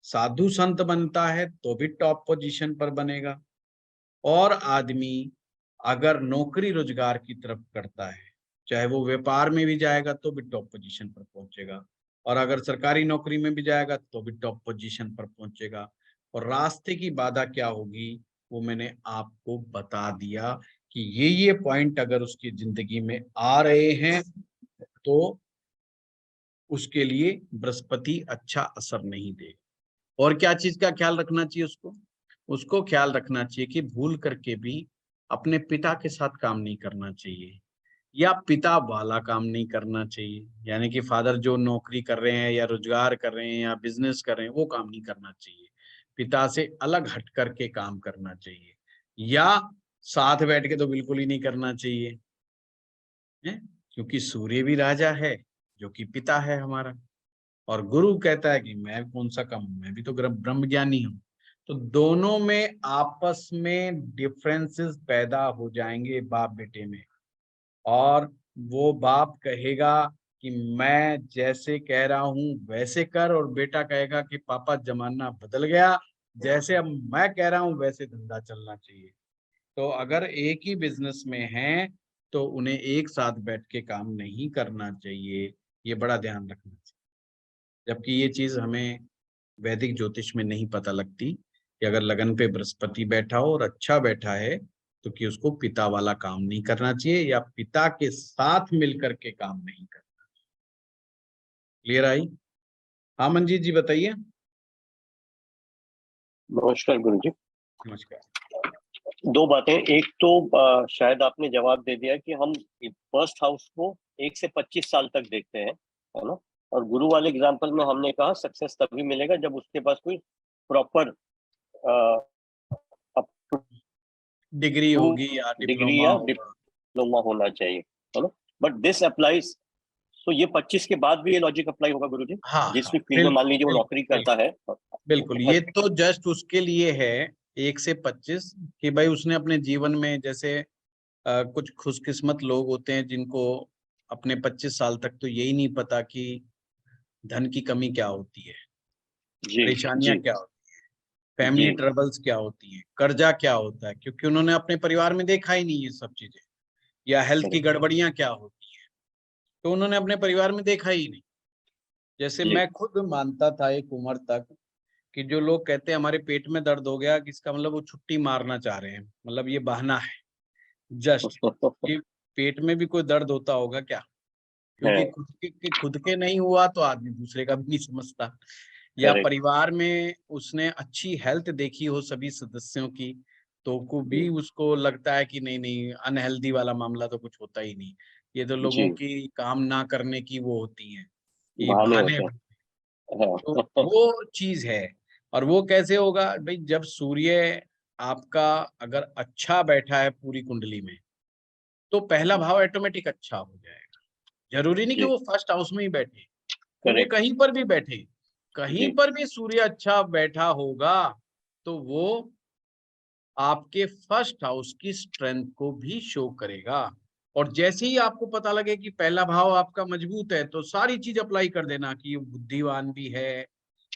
साधु संत बनता है, तो भी टॉप पोजीशन पर बनेगा। और आदमी अगर नौकरी रोजगार की तरफ करता है, चाहे वो व्यापार में भी जाएगा तो भी टॉप पोजीशन पर पहुंचेगा, और अगर सरकारी नौकरी में भी जाएगा तो भी टॉप पोजीशन पर पहुंचेगा। और रास्ते की बाधा क्या होगी वो मैंने आपको बता दिया कि ये पॉइंट अगर उसकी जिंदगी में आ रहे हैं तो उसके लिए बृहस्पति अच्छा असर नहीं देगा। और क्या चीज का ख्याल रखना चाहिए उसको? उसको ख्याल रखना चाहिए कि भूल करके भी अपने पिता के साथ काम नहीं करना चाहिए, या पिता वाला काम नहीं करना चाहिए, यानी कि फादर जो नौकरी कर रहे हैं या रोजगार कर रहे हैं या बिजनेस कर रहे हैं वो काम नहीं करना चाहिए। पिता से अलग हट करके काम करना चाहिए, या साथ बैठ के तो बिल्कुल ही नहीं करना चाहिए है? क्योंकि सूर्य भी राजा है जो कि पिता है हमारा, और गुरु कहता है कि मैं कौन सा कम हूं, मैं भी तो ब्रह्म ज्ञानी हूं। तो दोनों में आपस में डिफरेंसेस पैदा हो जाएंगे बाप बेटे में, और वो बाप कहेगा कि मैं जैसे कह रहा हूं वैसे कर, और बेटा कहेगा कि पापा जमाना बदल गया, जैसे अब मैं कह रहा हूं वैसे धंधा चलना चाहिए। तो अगर एक ही बिजनेस में हैं तो उन्हें एक साथ बैठ के काम नहीं करना चाहिए, ये बड़ा ध्यान रखना चाहिए। जबकि ये चीज हमें वैदिक ज्योतिष में नहीं पता लगती कि अगर लगन पे बृहस्पति बैठा हो और अच्छा बैठा है तो कि उसको पिता वाला काम नहीं करना चाहिए, या पिता के साथ मिलकर के काम नहीं करना। Clear I? हाँ मंजीत जी बताइए।
नमस्कार गुरुजी।
नमस्कार।
दो बातें, एक तो शायद आपने जवाब दे दिया कि हम फर्स्ट हाउस को 1 से 25 साल तक देखते हैं, है ना। और गुरु वाले एग्जांपल में हमने कहा सक्सेस तभी मिलेगा जब उसके पास कोई प्रॉपर
डिग्री होगी या
डिग्री
डिप्लोमा
या
होगा।
डिप्लोमा होना चाहिए, है ना। बट दिस अप्लाइज, तो ये 25 के बाद भी ये लॉजिक अप्लाई होगा गुरुजी?
हाँ
जिस
हाँ
भी फील्ड में मान
बिल्कुल
लीजिए वो
बिल्कुल
नौकरी करता है।
बिल्कुल, ये तो जस्ट उसके लिए है 1 से 25 कि भाई उसने अपने जीवन में जैसे कुछ खुशकिस्मत लोग होते हैं जिनको अपने 25 साल तक तो यही नहीं पता कि धन की कमी क्या होती है,
जी
परेशानियां
जी
क्या होती है, फैमिली
जी
ट्रबल्स क्या होती है, कर्जा क्या होता है, क्योंकि उन्होंने अपने परिवार में देखा ही नहीं ये सब चीजें, या हेल्थ की गड़बड़ियां क्या होती है तो उन्होंने अपने परिवार में देखा ही नहीं। जैसे
जी
मैं खुद मानता था एक उम्र तक कि जो लोग कहते हैं हमारे पेट में दर्द हो गया, कि इसका मतलब वो छुट्टी मारना चाह रहे हैं, मतलब ये बहाना है जस्ट, कि पेट में भी कोई दर्द होता होगा क्या?
है।
क्योंकि खुद के नहीं हुआ तो आदमी दूसरे का भी नहीं समझता, या
करेक्ट।
परिवार में उसने अच्छी हेल्थ देखी हो सभी सदस्यों की तो को भी उसको लगता है कि नहीं नहीं अनहेल्दी वाला मामला तो कुछ होता ही नहीं, ये तो लोगों
जी,
की काम ना करने की वो होती है, ये
बहाने
बहाने।
होते हैं।
तो
हाँ।
वो चीज है। और वो कैसे होगा भाई? जब सूर्य आपका अगर अच्छा बैठा है पूरी कुंडली में तो पहला भाव ऑटोमेटिक अच्छा हो जाएगा। जरूरी नहीं कि
जी,
वो फर्स्ट हाउस में ही बैठे, वो
करेक्ट।
कहीं पर भी बैठे, कहीं
जी,
पर भी सूर्य अच्छा बैठा होगा तो वो आपके फर्स्ट हाउस की स्ट्रेंथ को भी शो करेगा। और जैसे ही आपको पता लगे कि पहला भाव आपका मजबूत है तो सारी चीज अप्लाई कर देना कि ये बुद्धिमान भी है,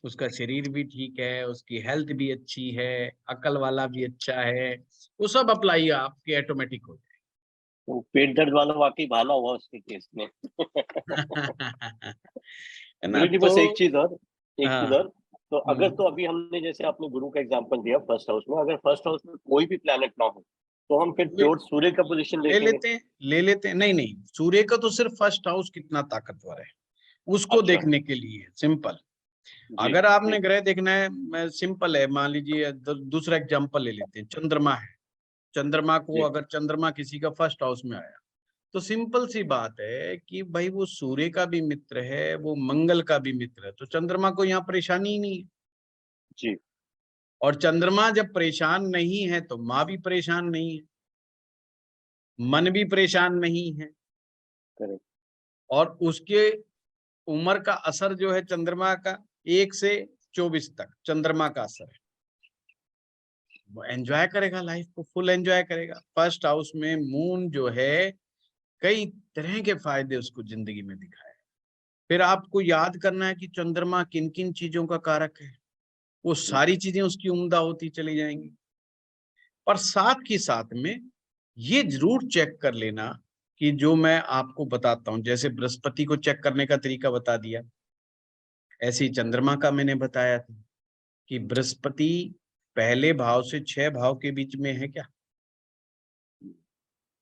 उसका शरीर भी ठीक है, उसकी हेल्थ भी अच्छी है, अकल वाला भी अच्छा है, वो सब अप्लाई आपके ऑटोमेटिक हो
तो पेट दर्द वाला वाकई बहाना हुआ उसके केस में।
जाए। है ना?
गुरु जी,
तो
बस एक चीज और, एक चीज
हाँ।
और। तो अगर, तो अभी हमने जैसे आपने गुरु का एग्जांपल दिया फर्स्ट हाउस में, अगर फर्स्ट हाउस में कोई भी प्लेनेट ना हो तो हम फिर
ले,
प्योर सूर्य का पोजीशन
ले
देखेंगे।
लेते हैं, ले लेते हैं। नहीं नहीं, सूर्य का तो सिर्फ फर्स्ट हाउस कितना ताकतवर है उसको
अच्छा।
देखने के लिए सिंपल।
जी
अगर
जी
आपने ग्रह देखना है, मैं सिंपल है, मान लीजिए दूसरा एग्जांपल ले लेते हैं, चंद्रमा है। चंद्रमा को
जी
अगर चंद्रमा किसी का फर्स्ट हाउस में आया तो सिंपल सी बात है कि भाई वो सूर्य का भी मित्र है, वो मंगल का भी मित्र है, तो चंद्रमा को यहाँ परेशानी ही नहीं है।
जी।
और चंद्रमा जब परेशान नहीं है तो माँ भी परेशान नहीं है, मन भी परेशान नहीं है,
करेक्ट।
और उसके उम्र का असर जो है चंद्रमा का 1 से 24 तक चंद्रमा का असर है। वो एंजॉय करेगा, लाइफ को फुल एंजॉय करेगा। फर्स्ट हाउस में मून जो है कई तरह के फायदे उसको जिंदगी में दिखाए। फिर आपको याद करना है कि चंद्रमा किन किन चीजों का कारक है, वो सारी चीजें उसकी उम्दा होती चली जाएंगी। और साथ ही साथ में ये जरूर चेक कर लेना कि जो मैं आपको बताता हूं, जैसे बृहस्पति को चेक करने का तरीका बता दिया, ऐसे ही चंद्रमा का मैंने बताया था कि बृहस्पति पहले भाव से 6 भाव के बीच में है क्या?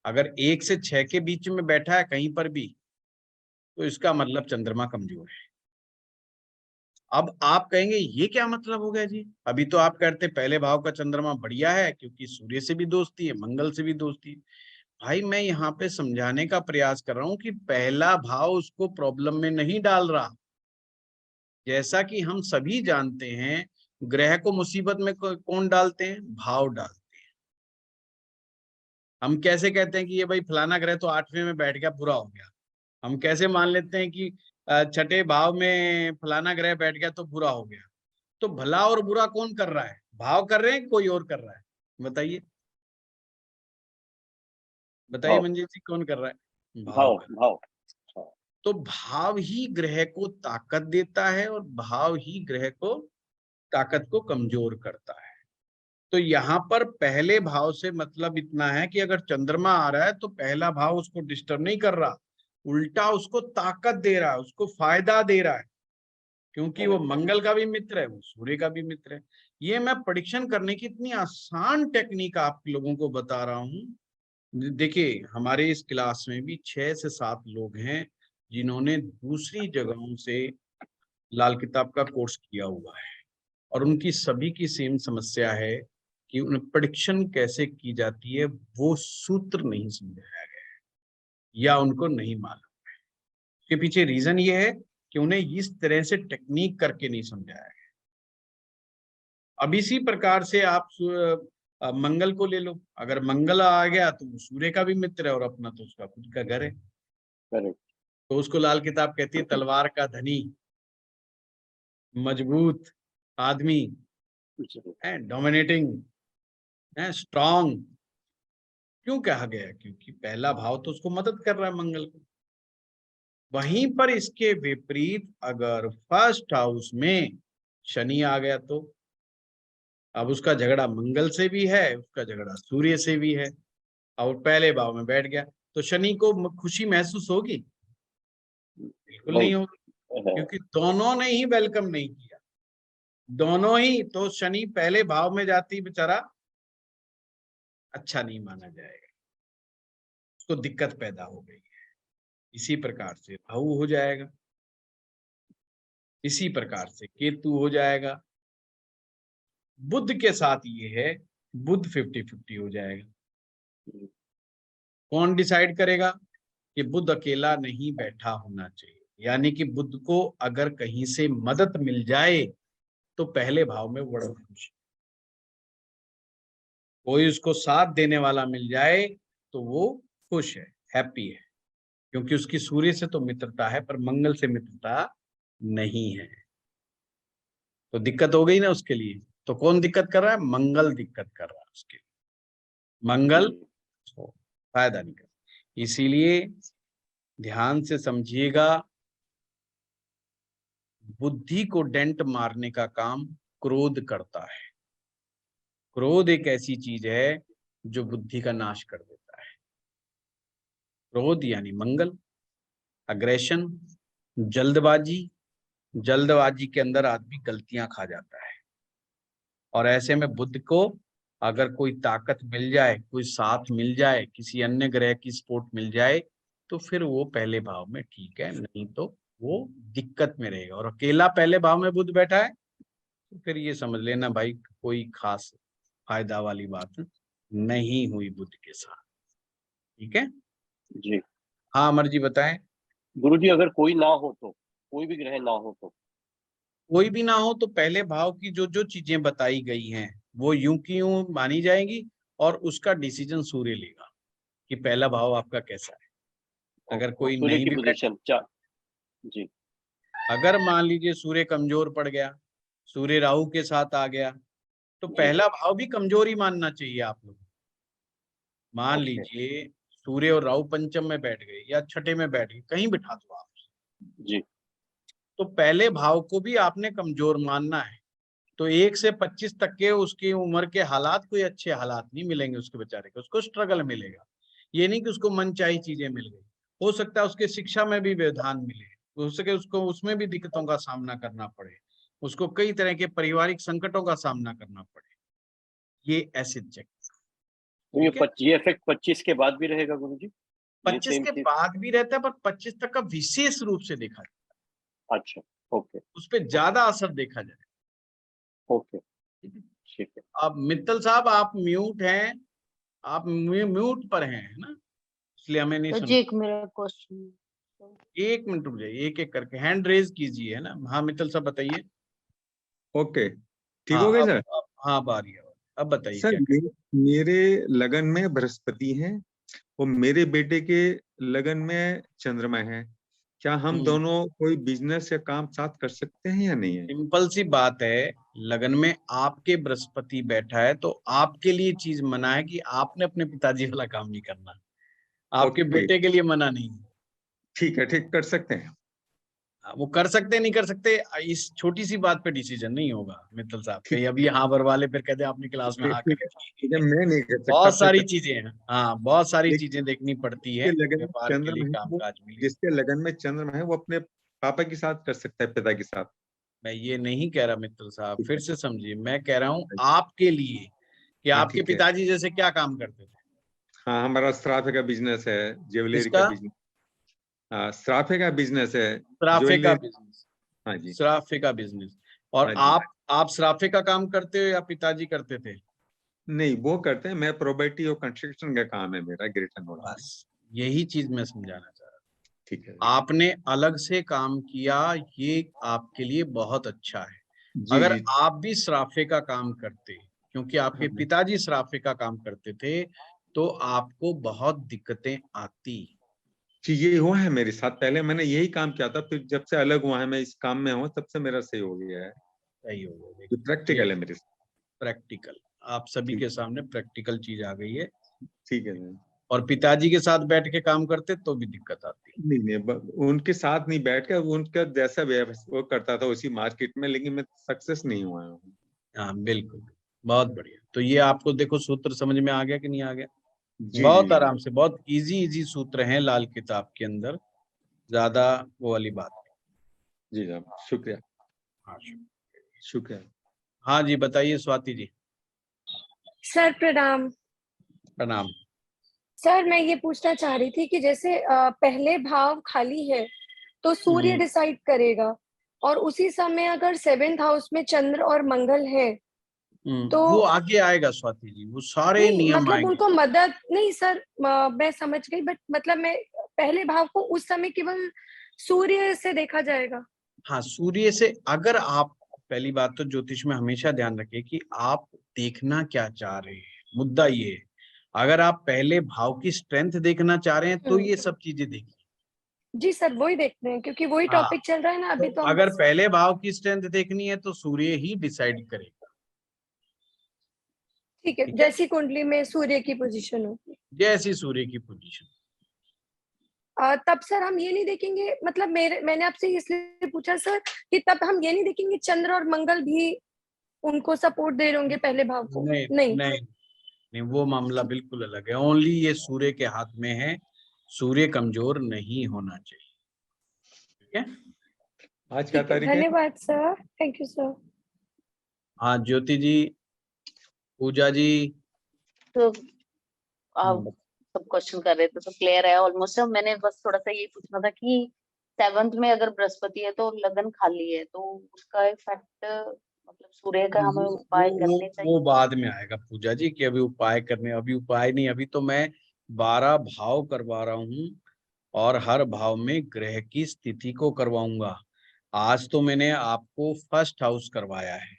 अगर 1 से 6 के बीच में बैठा है कहीं पर भी, तो इसका मतलब चंद्रमा कमजोर है। अब आप कहेंगे ये क्या मतलब हो गया जी? अभी तो आप कहते पहले भाव का चंद्रमा बढ़िया है क्योंकि सूर्य से भी दोस्ती है, मंगल से भी दोस्ती है। भाई मैं यहाँ पे समझाने का प्रयास कर रहा हूं कि पहला भाव उसको प्रॉब्लम में नहीं डाल रहा। जैसा कि हम सभी जानते हैं, ग्रह को मुसीबत में कौन डालते हैं? भाव डालते हैं। हम कैसे कहते हैं कि ये भाई फलाना ग्रह तो 8वें में बैठ गया, बुरा हो गया। हम कैसे मान लेते हैं कि 6ठे भाव में फलाना ग्रह बैठ गया तो बुरा हो गया? तो भला और बुरा कौन कर रहा है? भाव कर रहे हैं, कोई और कर रहा है? बताइए बताइए
भाव
मंजीत जी, कौन कर रहा है? भाव
भाव
कर।
भाव
तो भाव ही ग्रह को ताकत देता है और भाव ही ग्रह को ताकत को कमजोर करता है। तो यहाँ पर पहले भाव से मतलब इतना है कि अगर चंद्रमा आ रहा है तो पहला भाव उसको डिस्टर्ब नहीं कर रहा, उल्टा उसको ताकत दे रहा है, उसको फायदा दे रहा है, क्योंकि वो मंगल का भी मित्र है, वो सूर्य का भी मित्र है। ये मैं प्रेडिक्शन करने की इतनी आसान टेक्निक आप लोगों को बता रहा हूँ। देखिए हमारे इस क्लास में भी 6 से 7 लोग हैं जिन्होंने दूसरी जगहों से लाल किताब का कोर्स किया हुआ है, और उनकी सभी की सेम समस्या है कि उन्हें प्रेडिक्शन कैसे की जाती है वो सूत्र नहीं समझाया गया है या उनको नहीं मालूम है। इसके पीछे रीजन ये है कि उन्हें इस तरह से टेक्निक करके नहीं समझाया गया। अब इसी प्रकार से आप मंगल को ले लो। अगर मंगल आ गया तो वो सूर्य का भी मित्र है और अपना तो उसका खुद का घर है,
करेक्ट।
तो उसको लाल किताब कहती है तलवार का धनी, मजबूत आदमी है, डोमिनेटिंग है, स्ट्रॉन्ग। क्यों कहा गया? क्योंकि पहला भाव तो उसको मदद कर रहा है मंगल को। वहीं पर इसके विपरीत अगर फर्स्ट हाउस में शनि आ गया तो अब उसका झगड़ा मंगल से भी है, उसका झगड़ा सूर्य से भी है, और पहले भाव में बैठ गया, तो शनि को खुशी महसूस होगी? बिल्कुल नहीं होगी, क्योंकि दोनों ने ही वेलकम नहीं किया। दोनों ही, तो शनि पहले भाव में जाती बेचारा अच्छा नहीं माना जाएगा, उसको दिक्कत पैदा हो गई है। इसी प्रकार से राहु हो जाएगा, इसी प्रकार से केतु हो जाएगा। बुध के साथ ये है, बुध 50-50 हो जाएगा। कौन डिसाइड करेगा? कि बुध अकेला नहीं बैठा होना चाहिए, यानी कि बुध को अगर कहीं से मदद मिल जाए तो पहले भाव में बड़ा खुश, कोई उसको साथ देने वाला मिल जाए तो वो खुश है, हैप्पी है, क्योंकि उसकी सूर्य से तो मित्रता है पर मंगल से मित्रता नहीं है। तो दिक्कत हो गई ना उसके लिए। तो कौन दिक्कत कर रहा है? मंगल दिक्कत कर रहा है उसके लिए। मंगल फायदा नहीं कर। इसीलिए ध्यान से समझिएगा, बुद्धि को डेंट मारने का काम क्रोध करता है। क्रोध एक ऐसी चीज है जो बुद्धि का नाश कर देता है। क्रोध यानी मंगल, अग्रेशन, जल्दबाजी। जल्दबाजी के अंदर आदमी गलतियां खा जाता है, और ऐसे में बुद्ध को अगर कोई ताकत मिल जाए, कोई साथ मिल जाए, किसी अन्य ग्रह की सपोर्ट मिल जाए, तो फिर वो पहले भाव में ठीक है, नहीं तो वो दिक्कत में रहेगा। और अकेला पहले भाव में बुध बैठा है तो फिर ये समझ लेना भाई कोई खास फायदा वाली बात नहीं हुई बुध के साथ। ठीक है
जी।
हाँ अमर जी बताएं।
गुरुजी अगर कोई ना हो तो, कोई भी ग्रह ना हो तो?
कोई भी ना हो तो पहले भाव की जो जो चीजें बताई गई हैं वो यूं की यूं मानी जाएंगी, और उसका डिसीजन सूर्य लेगा कि पहला भाव आपका कैसा है। अगर कोई
सूर्य
नहीं
की
भी बैठा,
पोजीशन जी।
अगर मान लीजिए सूर्य कमजोर पड़ गया, सूर्य राहु के साथ आ गया, तो
जी।
पहला भाव भी कमजोर ही मानना चाहिए आप लोग। मान
ओके।
लीजिए सूर्य और राहु पंचम में बैठ गए या छठे में बैठ गए, कहीं बिठा दो आप,
जी।
तो पहले भाव को भी आपने कमजोर मानना है। तो 1 से 25 तक के उसकी उम्र के हालात कोई अच्छे हालात नहीं मिलेंगे उसके बेचारे को, उसको स्ट्रगल मिलेगा। ये नहीं कि उसको मनचाही चीजें मिल गई, हो सकता है उसके शिक्षा में भी व्यवधान मिले, हो सके उसको उसमें भी दिक्कतों का सामना करना पड़े, उसको कई तरह के पारिवारिक संकटों का सामना करना पड़े। ये एसिड चेक।
तो ये इफेक्ट 25 के बाद भी रहेगा गुरुजी?
25 के बाद भी रहता है, पर 25 तक का विशेष रूप से देखा जाए।
अच्छा, ओके,
उस पर ज्यादा असर देखा जाए।
ओके, ठीक है।
अब मित्तल साहब आप म्यूट हैं, आप म्यूट पर हैं, है ना, इसलिए हमें नहीं
सर
सुन।
जी एक मेरा क्वेश्चन।
1 मिनट रुक जाइए, एक एक करके हैंड रेज कीजिए, है ना। हाँ मित्तल साहब बताइए।
ओके, ठीक
हाँ
हो गए
अब
सर?
हाँ बारी है, अब बताइए
सर
क्या।
मेरे लगन में बृहस्पति है और मेरे बेटे के लगन में चंद्रमा है। क्या हम दोनों कोई बिजनेस या काम साथ कर सकते हैं या नहीं है?
सिंपल सी बात है, लगन में आपके बृहस्पति बैठा है तो आपके लिए चीज मना है कि आपने अपने पिताजी वाला काम नहीं करना, आपके
ओके।
बेटे के लिए मना नहीं है।
ठीक है, ठीक, कर सकते हैं।
वो कर सकते नहीं कर सकते, इस छोटी सी बात पे डिसीजन नहीं होगा मित्तल साहब।
ठीक
कहीं अभी हाँ भर वाले फिर कहते आपने क्लास में हाँ
ठीक
करी
है, ठीक है, मैं नहीं कर सकता,
बहुत सारी
फिर
चीजें हैं, हाँ बहुत सारी
लेकिन
चीजें देखनी पड़ती
जिसके
है
लगन में
व्यापार के लिए,
चंद्रमा है वो,
कामकाज में लिए।
जिसके लगन में चंद्रमा है वो अपने पापा के साथ कर सकता है, पिता के साथ।
मैं ये नहीं कह रहा मित्तल साहब,
ठीक
फिर
है।
से समझिए, मैं कह रहा हूँ आपके लिए कि
हाँ
आपके
ठीक है।
पिताजी जैसे क्या काम करते थे।
हाँ, हमारा सराफे का बिजनेस है, ज्वेलरी का
किसका?
बिजनेस। हाँ, सराफे का बिजनेस है,
सराफे का
ज्वेलरी।
बिजनेस।
हाँ जी।
सराफे का बिजनेस। और
हाँ जी।
आप सराफे का काम करते हो या पिताजी करते थे?
नहीं, वो करते हैं, मैं प्रॉपर्टी और कंस्ट्रक्शन का काम है मेरा ग्रेटर नोएडा में।
बस यही चीज मैं समझाना चाह रहा हूँ।
ठीक है
आपने अलग से काम किया, ये आपके लिए बहुत अच्छा है।
जी
अगर
जी।
आप भी सराफे का काम करते, क्योंकि आपके
हाँ,
पिताजी सराफे का काम करते थे, तो आपको बहुत दिक्कतें आती।
जी ये हुआ है मेरे साथ, पहले मैंने यही काम किया था, फिर जब से अलग हुआ है, मैं इस काम में हूँ, तब से मेरा सही हो गया है।
सही हो गया,
ये
देखिए ये
प्रैक्टिकल है मेरे साथ।
प्रैक्टिकल, आप सभी
ठीक
के सामने प्रैक्टिकल चीज आ गई है।
ठीक है। नहीं
और पिताजी के साथ बैठ के काम करते तो भी दिक्कत आती।
नहीं, उनके साथ नहीं बैठ कर, उनका जैसा वो करता था उसी मार्केट में, लेकिन मैं सक्सेस नहीं हुआ हूँ।
हाँ बिल्कुल, बहुत बढ़िया। तो ये आपको देखो सूत्र समझ में आ गया कि नहीं आ गया?
जी जी
बहुत
जी।
आराम से, बहुत इजी इजी सूत्र हैं लाल किताब के अंदर, ज्यादा वो वाली बात नहीं।
जी साहब, शुक्रिया।
हाँ
शुक्रिया।
हाँ जी बताइए स्वाति जी।
सर प्रणाम।
प्रणाम।
सर मैं ये पूछना चाह रही थी कि जैसे पहले भाव खाली है तो सूर्य डिसाइड करेगा, और उसी समय अगर 7th हाउस में चंद्र और मंगल है तो
वो आगे आएगा स्वाति जी, वो सारे
नहीं,
नियम
मतलब
आएंगे।
उनको मदद नहीं सर, मैं समझ गई, बट मतलब मैं पहले भाव को उस समय केवल सूर्य से देखा जाएगा।
हाँ सूर्य से, अगर आप, पहली बात तो ज्योतिष में हमेशा ध्यान रखिए कि आप देखना क्या चाह रहे हैं, मुद्दा ये है। अगर आप पहले भाव की स्ट्रेंथ देखना चाह रहे हैं तो ये सब चीजें देखिए।
जी सर, वही देखते हैं क्योंकि वही
हाँ,
टॉपिक चल रहा है ना अभी, तो हम
अगर
बस
पहले भाव की स्ट्रेंथ देखनी है तो सूर्य ही डिसाइड करेगा।
ठीक है,
ठीक है,
जैसी कुंडली में सूर्य की पोजीशन होगी
जैसी सूर्य की पोजीशन।
तब सर हम ये नहीं देखेंगे, मतलब मैंने आपसे इसलिए पूछा सर कि तब हम ये नहीं देखेंगे चंद्र और मंगल भी उनको सपोर्ट दे रहे होंगे पहले भाव को?
नहीं
नहीं
नहीं नहीं, वो मामला बिल्कुल अलग है। ओनली ये सूर्य के हाथ में है, सूर्य कमजोर नहीं होना चाहिए। ठीक है,
आज क्या
ठीक है,
तारीख है?
धन्यवाद सर, थैंक यू सर।
हाँ ज्योति जी, पूजा जी।
तो आप सब क्वेश्चन कर रहे थे तो क्लियर है ऑलमोस्ट। मैंने बस थोड़ा सा ये पूछना था कि 7th में अगर बृहस्पति है तो लगन खाली है, तो उसका इफेक्ट मतलब सूर्य का हमें उपाय करने चाहिए।
वो बाद में आएगा पूजा जी, कि अभी उपाय करने, अभी उपाय नहीं, अभी तो मैं 12 भाव करवा रहा हूँ और हर भाव में ग्रह की स्थिति को करवाऊंगा। आज तो मैंने आपको फर्स्ट हाउस करवाया है,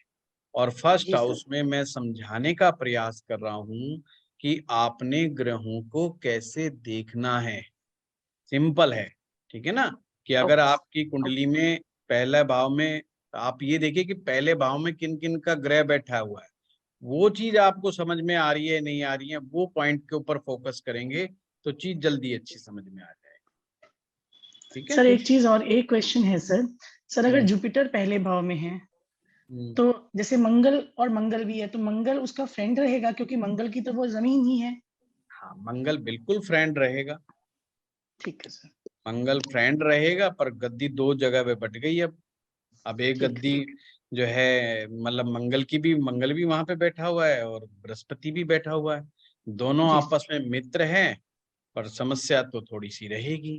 और फर्स्ट
जी सर।
हाउस में मैं समझाने का प्रयास कर रहा हूँ कि आपने ग्रहों को कैसे देखना है। सिंपल है, ठीक है ना, कि अगर
ओके
आपकी कुंडली में पहले भाव में, आप ये देखिए कि पहले भाव में किन किन का ग्रह बैठा हुआ है, वो चीज आपको समझ में आ रही है नहीं आ रही है, वो पॉइंट के ऊपर फोकस करेंगे तो चीज जल्दी अच्छी समझ में आ जाएगी। ठीक है
सर एक चीज और, एक क्वेश्चन है सर। सर अगर
हम्म।
जुपिटर पहले भाव में है तो जैसे मंगल और मंगल भी है, तो मंगल उसका फ्रेंड रहेगा क्योंकि मंगल की तो वो जमीन ही है।
हाँ, मंगल बिल्कुल फ्रेंड रहेगा,
ठीक है सर।
मंगल फ्रेंड रहेगा, पर गद्दी 2 जगह पे बट गई अब एक
ठीक है।
गद्दी जो है मतलब मंगल भी वहां पे बैठा हुआ है और बृहस्पति भी बैठा हुआ है, दोनों
जी।
आपस में मित्र हैं, पर समस्या तो थोड़ी सी रहेगी,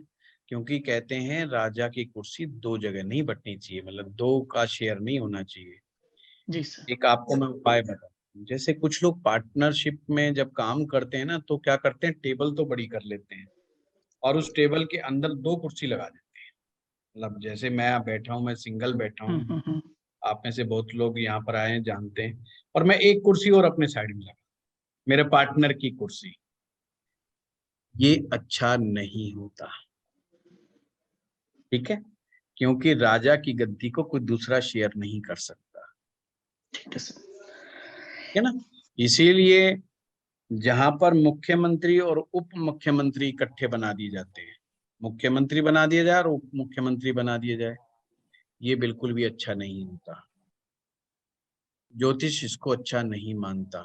क्योंकि कहते हैं राजा की कुर्सी 2 जगह नहीं बटनी चाहिए, मतलब 2 का शेयर नहीं होना चाहिए।
जी सर।
एक आपको मैं उपाय बताता हूँ, जैसे कुछ लोग पार्टनरशिप में जब काम करते हैं ना, तो क्या करते हैं, टेबल तो बड़ी कर लेते हैं और उस टेबल के अंदर 2 कुर्सी लगा देते हैं। मतलब जैसे मैं यहाँ बैठा हूँ, मैं सिंगल बैठा हूँ, आप में से बहुत लोग यहाँ पर आए हैं जानते हैं, और मैं एक कुर्सी और अपने साइड में लगा, मेरे पार्टनर की कुर्सी, ये अच्छा नहीं होता, ठीक है, क्योंकि राजा की गद्दी को कोई दूसरा शेयर नहीं कर सकता,
ठीक है सर।
है ना। इसीलिए जहां पर मुख्यमंत्री और उप मुख्यमंत्री इकट्ठे बना दिए जाते हैं, मुख्यमंत्री बना दिया जाए और उप मुख्यमंत्री बना दिया जाए, ये बिल्कुल भी अच्छा नहीं होता, ज्योतिष इसको अच्छा नहीं मानता,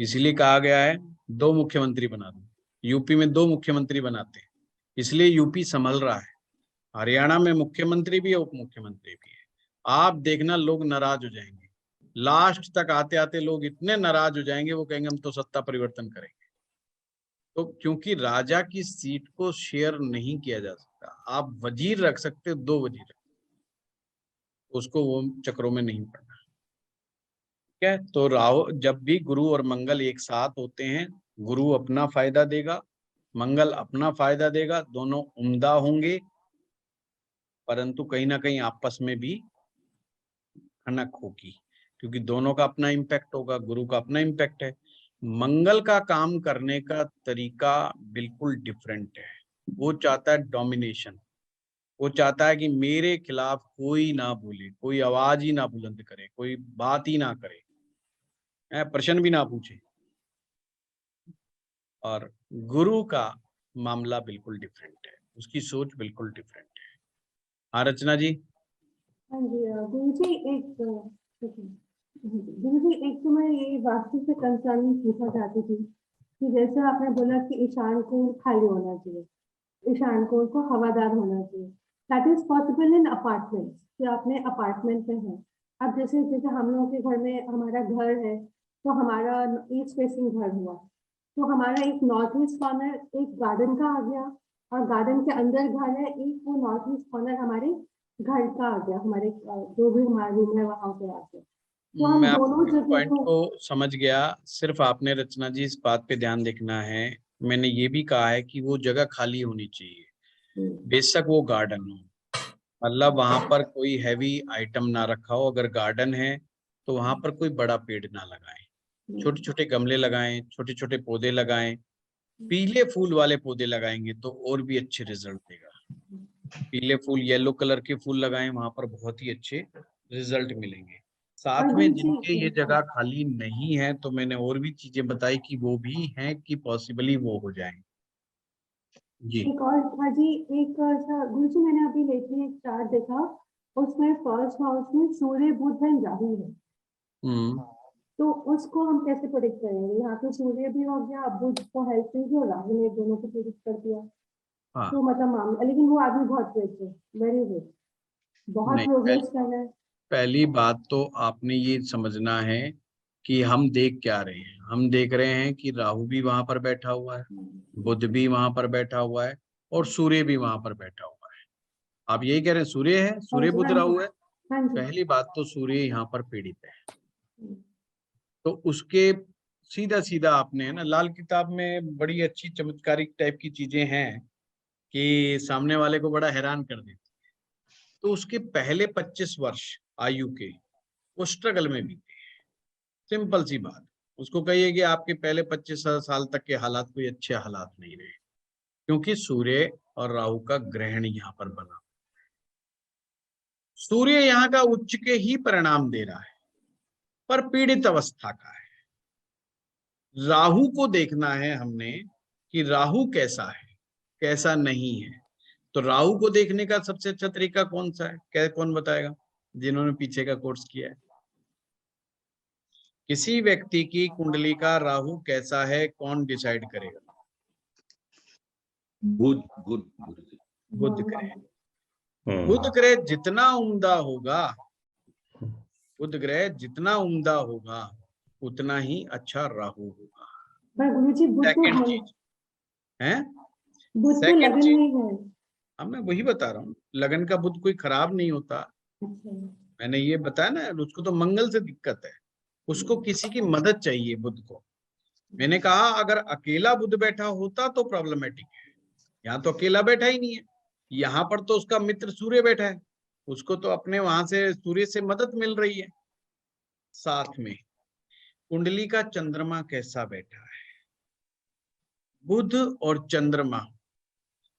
इसलिए कहा गया है 2 मुख्यमंत्री बना दो। यूपी में 2 मुख्यमंत्री बनाते हैं, इसलिए यूपी संभल रहा है, हरियाणा में मुख्यमंत्री भी है, उप मुख्यमंत्री भी है, आप देखना लोग नाराज हो जाएंगे, लास्ट तक आते आते लोग इतने नाराज हो जाएंगे, वो कहेंगे हम तो सत्ता परिवर्तन करेंगे। तो क्योंकि राजा की सीट को शेयर नहीं किया जा सकता, आप वजीर रख सकते हो, 2 वजीर, उसको वो चक्रों में नहीं पड़ना, ठीक है। तो राहु जब भी गुरु और मंगल एक साथ होते हैं, गुरु अपना फायदा देगा, मंगल अपना फायदा देगा, दोनों उम्दा होंगे, परंतु कहीं ना कहीं आपस में भी खनक होगी, क्योंकि दोनों का अपना इम्पैक्ट होगा, गुरु का अपना इम्पैक्ट है। मंगल का काम करने का तरीका बिल्कुल डिफरेंट है, वो चाहता है डोमिनेशन, वो चाहता है कि मेरे खिलाफ कोई ना बोले, कोई आवाज ही ना बुलंद करे, कोई बात ही ना करे, प्रश्न भी ना पूछे। और गुरु का मामला बिल्कुल डिफरेंट है, उसकी सोच बिल्कुल डिफरेंट है। हाँ रचना जी।
हाँ जी गुरु जी गुरु जी एक तो मैं ये वास्तु से कंसर्न पूछना चाहती थी कि जैसे आपने बोला कि ईशान कोण खाली होना चाहिए, ईशान कोण को हवादार होना चाहिए, that is possible in apartment, कि आपने अपार्टमेंट में है। अब जैसे जैसे हम लोगों के घर में हमारा घर है, तो हमारा ईस्ट फेसिंग घर हुआ, तो हमारा एक नॉर्थ ईस्ट कॉर्नर एक गार्डन का आ गया, और गार्डन के अंदर घर है एक, वो नॉर्थ ईस्ट कॉर्नर हमारे घर का आ गया, हमारे जो भी हमारा रूम है वहां पे आ गया, तो हम
मैं
दोनों
आपके
जगह
पॉइंट को समझ गया, सिर्फ आपने रचना जी इस बात पे ध्यान देखना है, मैंने ये भी कहा है कि वो जगह खाली होनी चाहिए, बेशक वो गार्डन हो, मतलब वहां पर कोई हैवी आइटम ना रखा हो, अगर गार्डन है तो वहां पर कोई बड़ा पेड़ ना लगाएं, छोटे छोटे गमले लगाएं, छोटे छोटे पौधे लगाएं, पीले फूल वाले पौधे लगाएंगे तो और भी अच्छे रिजल्ट देगा, पीले फूल, येलो कलर के फूल लगाएं, वहां पर बहुत ही अच्छे रिजल्ट मिलेंगे। साथ में जिनके ये जगह खाली नहीं है, तो मैंने और भी चीजें बताई कि वो भी हैं कि पॉसिबली वो हो जाएं। जी
एक और था जी, एक गुरु जी मैंने अभी लेटली एक चार्ट देखा, उसमें फर्स्ट हाउस में सूर्य बुध एंड राहु है, तो उसको हम कैसे प्रेडिक्ट करेंगे? यहाँ पे सूर्य भी हो गया, बुध को हेल्प की और राहु ने दोनों को प्रेडिक्ट कर दिया,
हाँ,
तो मतलब मामला, लेकिन वो आदमी बहुत रिच है, वेरी रिच, बहुत
नहीं
प्रोग्रेस कर रहा है।
पहली बात तो आपने ये समझना है कि हम देख क्या रहे हैं, हम देख रहे हैं कि राहु भी वहां पर बैठा हुआ है, बुध भी वहां पर बैठा हुआ है, और सूर्य भी वहां पर बैठा हुआ है। आप यही कह रहे हैं सूर्य है, सूर्य बुध राहु है,
हाँ जी।
पहली बात तो सूर्य यहाँ पर पीड़ित है, तो उसके सीधा सीधा आपने है ना, लाल किताब में बड़ी अच्छी चमत्कारिक टाइप की चीजें हैं कि सामने वाले को बड़ा हैरान कर देती, तो उसके पहले 25 वर्ष आयु के वो स्ट्रगल में बीते, सिंपल सी बात, उसको कहिए कि आपके पहले 25 साल तक के हालात कोई अच्छे हालात नहीं रहे, क्योंकि सूर्य और राहु का ग्रहण यहाँ पर बना, सूर्य यहाँ का उच्च के ही परिणाम दे रहा है, पर पीड़ित अवस्था का है। राहु को देखना है हमने कि राहु कैसा है, कैसा नहीं है, तो राहु को देखने का सबसे अच्छा तरीका कौन सा है, क्या कौन बताएगा? जिन्होंने पीछे का कोर्स किया है। किसी व्यक्ति की कुंडली का राहु कैसा है कौन डिसाइड करेगा?
बुध बुध बुध
बुध ग्रह। बुध ग्रह जितना उम्दा होगा, बुध ग्रह जितना उम्दा होगा उतना ही अच्छा राहु होगा।
पर गुरुजी बुध तो
सेकंड
है,
चीज है,
बुध तो
सेकंड
लगन
चीज,
में है।
अब मैं वही बता रहा हूँ, लगन का बुध कोई खराब नहीं होता।
अच्छा,
मैंने ये बताया ना, उसको तो मंगल से दिक्कत है, उसको किसी की मदद चाहिए बुध को। मैंने कहा अगर अकेला बुध बैठा होता तो प्रॉब्लमेटिक है, यहाँ तो अकेला बैठा ही नहीं है, यहाँ पर तो उसका मित्र सूर्य बैठा है, उसको तो अपने वहां से सूर्य से मदद मिल रही है। साथ में कुंडली का चंद्रमा कैसा बैठा है, बुध और चंद्रमा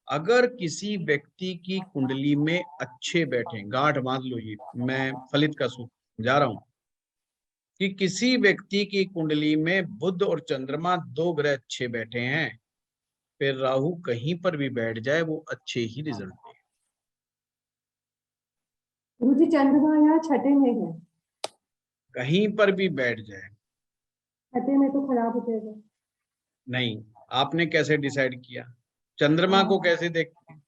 अगर किसी व्यक्ति की कुंडली में अच्छे बैठे, गांठ बांध लो, ये मैं फलित का सूत्र जा रहा हूं कि किसी व्यक्ति की कुंडली में बुध और चंद्रमा दो ग्रह अच्छे बैठे हैं, फिर राहु कहीं पर भी बैठ जाए वो अच्छे ही रिजल्ट देगा।
गुरुजी चंद्रमा यहाँ छठे में है,
कहीं पर भी बैठ जाए
छठे में तो खराब हो जाएगा।
नहीं, आपने कैसे डिसाइड किया? चंद्रमा को कैसे देखते हैं?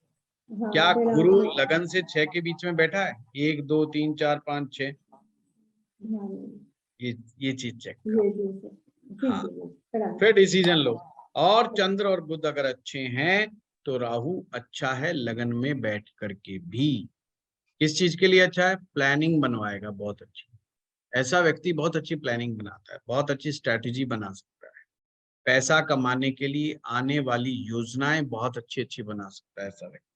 हाँ,
क्या
फिर
गुरु
आपको-
लगन से 6 के बीच में बैठा है? 1 2 3 4 5 6,
हाँ,
ये चीज चेक
ये ठीक है,
हाँ।
खराब।
फिर डिसीजन लो। और चंद्र और बुध अगर अच्छे हैं तो राहु अच्छा है लगन में बैठ करके भी। किस चीज के लिए अच्छा है? प्लानिंग बनवाएगा बहुत अच्छी। ऐसा व्यक्ति बहुत अच्छी प्लानिंग बनाता है, बहुत अच्छी स्ट्रैटेजी बना सकता है, पैसा कमाने के लिए आने वाली योजनाएं बहुत अच्छी अच्छी बना सकता है ऐसा व्यक्ति।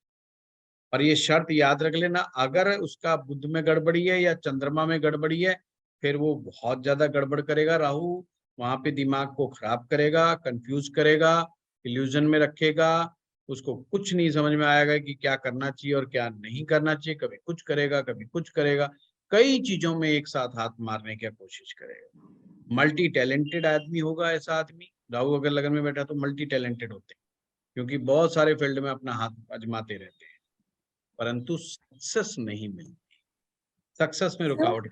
और ये शर्त याद रख लेना, अगर उसका बुध में गड़बड़ी है या चंद्रमा में गड़बड़ी है फिर वो बहुत ज्यादा गड़बड़ करेगा। राहु वहां पे दिमाग को खराब करेगा, कंफ्यूज करेगा, इल्यूजन में रखेगा, उसको कुछ नहीं समझ में आएगा कि क्या करना चाहिए और क्या नहीं करना चाहिए। कभी कुछ करेगा, कभी कुछ करेगा, कई चीजों में एक साथ हाथ मारने की कोशिश करेगा। मल्टी टैलेंटेड आदमी होगा ऐसा आदमी। राहु अगर लगन में बैठा तो मल्टी टैलेंटेड होते हैं, क्योंकि बहुत सारे फील्ड में अपना हाथ आजमाते रहते हैं, परंतु सक्सेस नहीं मिलती, सक्सेस में रुकावट।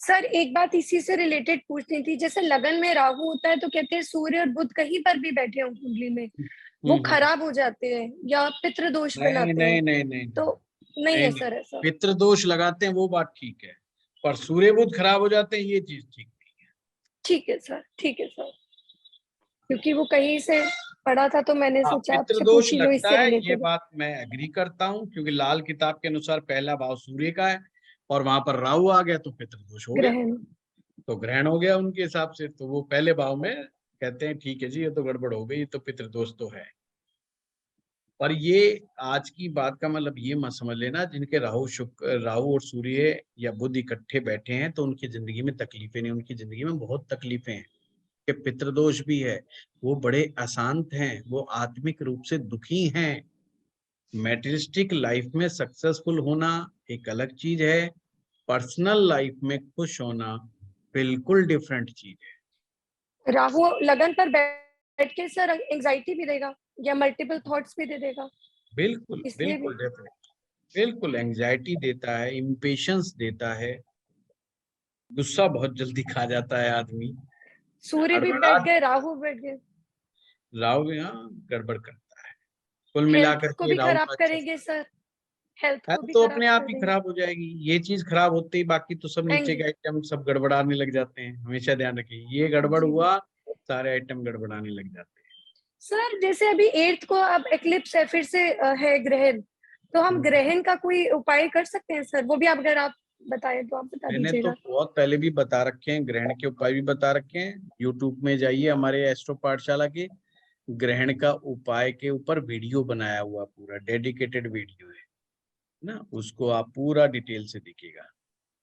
सर एक बात इसी से रिलेटेड पूछनी थी, जैसे लगन में राहु होता है तो कहते हैं सूर्य और बुध कहीं पर भी बैठे हो कुंडली में वो खराब हो जाते हैं या पितृ दोष बनाते
नहीं
हैं,
नहीं नहीं
तो नहीं है सर ऐसा?
पितृ दोष लगाते हैं वो बात ठीक है, पर सूर्य बुध खराब हो जाते हैं ये चीज ठीक नहीं है।
ठीक है सर, ठीक है सर, क्योंकि वो कहीं से पढ़ा था तो मैंने
हाँ,
सोचा आपसे
पितृदोष
पूछ ही लो
लगता
इससे
है, ये
रिलेटेड।
बात मैं एग्री करता हूँ, क्योंकि लाल किताब के अनुसार पहला भाव सूर्य का है और वहां पर राहु आ गया तो पितृदोष हो गया,
ग्रहण
तो ग्रहण हो गया उनके हिसाब से, तो वो पहले भाव में कहते हैं ठीक है जी ये तो गड़बड़ हो गई, ये तो पितृदोष तो है। पर ये आज की बात का मतलब ये मत समझ लेना जिनके राहु और सूर्य या बुध इकट्ठे बैठे हैं तो उनकी जिंदगी में तकलीफें नहीं, उनकी जिंदगी में बहुत तकलीफें हैं, कि पितृदोष भी है, वो बड़े अशांत हैं, वो आत्मिक रूप से दुखी हैं। मैटेरियलिस्टिक लाइफ में सक्सेसफुल होना एक अलग चीज है, पर्सनल लाइफ में खुश होना बिल्कुल डिफरेंट चीज है।
राहु लगन पर बैठ के सर एंजाइटी भी देगा या मल्टीपल थॉट्स भी दे देगा?
बिल्कुल
इसलिए
बिल्कुल
भी
डेफिनेट, बिल्कुल एंजाइटी देता है, इम्पेशंस देता है, गुस्सा बहुत जल्दी खा जाता है आदमी,
सूर्य भी
हड़बड़ा,
बैठ गए, राहु बैठ गए,
राहु यहाँ गड़बड़ करता है। कुल मिलाकर
हेल्थ को
के
भी
राहु
खराब
का अच्छा
करेंगे सर, हेल्थ को भी
तो
खराब
अपने आप
कर
ही
देंगे।
खराब हो जाएगी। ये चीज खराब होते ही बाकी तो सब नीचे
एंग-
के आइटम सब गड़बड़ाने लग जाते हैं। हमेशा ध्यान रखिए, ये गड़बड़
जी।
हुआ सारे आइटम गड़बड़ाने लग जाते हैं।
सर जैसे अभी 8th को अब एक्लिप्स है, फिर से है ग्रहण, तो हम ग्रहण का कोई उपाय कर सकते हैं सर? वो भी आप अगर आप बताएं तो आप बता
मैंने तो
दीजिएगा।
बहुत पहले भी बता रखे हैं, ग्रहण के उपाय भी बता रखे हैं। यूट्यूब में जाइए, हमारे एस्ट्रो पाठशाला के ग्रहण का उपाय के ऊपर वीडियो बनाया हुआ, पूरा डेडिकेटेड वीडियो है ना, उसको आप पूरा डिटेल से देखिएगा।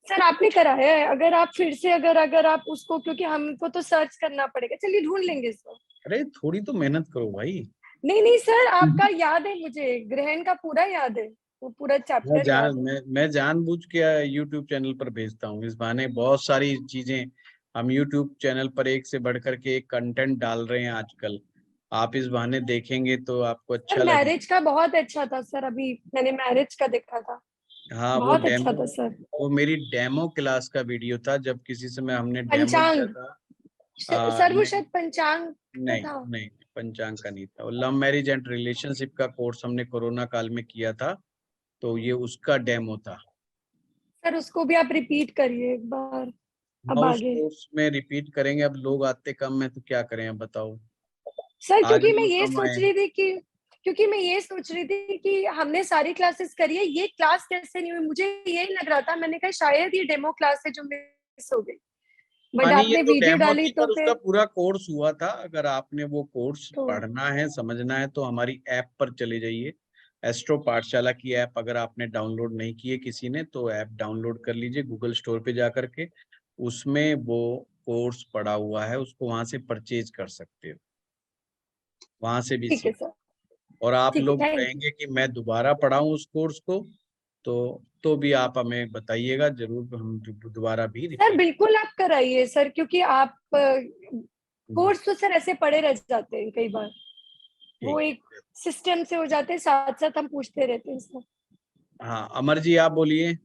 सर आपने कराया है, अगर आप फिर से अगर आप उसको, क्योंकि हमको तो सर्च करना पड़ेगा, चलिए ढूंढ लेंगे सर।
अरे थोड़ी तो मेहनत करो भाई।
नहीं सर आपका याद है, मुझे ग्रहण का पूरा याद है, वो पूरा चैप्टर याद है।
मैं जानबूझ के यूट्यूब चैनल पर भेजता हूँ, इस बहाने बहुत सारी चीजें हम यूट्यूब चैनल पर एक से बढ़कर के एक कंटेंट डाल रहे हैं आजकल। आप इस बहाने देखेंगे तो आपको अच्छा
सर
लगेगा।
मैरिज का बहुत अच्छा था सर, अभी मैंने मैरिज का देखा था।
हाँ वो
बहुत अच्छा
डेमो,
था सर।
वो मेरी डेमो क्लास का वीडियो था, जब किसी से मैं हमने डेमो
पंचांग,
किया था।
सर वो शायद पंचांग का
नहीं
था।
नहीं, पंचांग का नहीं था, वो लव मैरिज एंड रिलेशनशिप का कोर्स हमने कोरोना काल में किया था, तो ये उसका डेमो था।
सर उसको भी आप रिपीट करिए एक बार, अब
हाँ, उस
आगे।
कोर्स में रिपीट करेंगे, अब लोग आते कम है तो क्या करें, अब बताओ।
सर
आगे
क्योंकि मैं
लोग
ये
कम
सोच
आए।
रही थी कि हमने सारी क्लासेस करी है, ये क्लास कैसे नहीं हुई, मुझे यही लग रहा था। मैंने कहा शायद ये डेमो क्लास है जो मिस हो गई, बट
नहीं, ये
आपने
तो
वीडियो
डेमो
डाली
थी,
तो
पर उसका
फिर
पूरा कोर्स हुआ था। अगर आपने वो कोर्स
तो
पढ़ना है, समझना है, तो हमारी ऐप पर चले जाइए। एस्ट्रो पाठशाला की ऐप अगर आपने डाउनलोड नहीं की है किसी ने, तो ऐप डाउनलोड कर लीजिए गूगल स्टोर पे जा करके। उसमें वो कोर्स पड़ा हुआ है, उसको वहां से परचेज कर सकते हो, वहां से भी
ठीक है
सीख।
सर,
और आप
ठीक है,
लोग
थैंक यू।
कहेंगे कि मैं दोबारा पढ़ाऊं उस कोर्स को, तो भी आप हमें बताइएगा, जरूर हम दोबारा भी
सर
रिपीट।
बिल्कुल आप कराइए सर, क्योंकि आप कोर्स तो सर ऐसे पड़े रह जाते हैं कई बार, वो
ठीक।
एक सिस्टम से हो जाते हैं, साथ साथ हम पूछते रहते हैं सर।
हाँ, अमर जी आप बोलिए।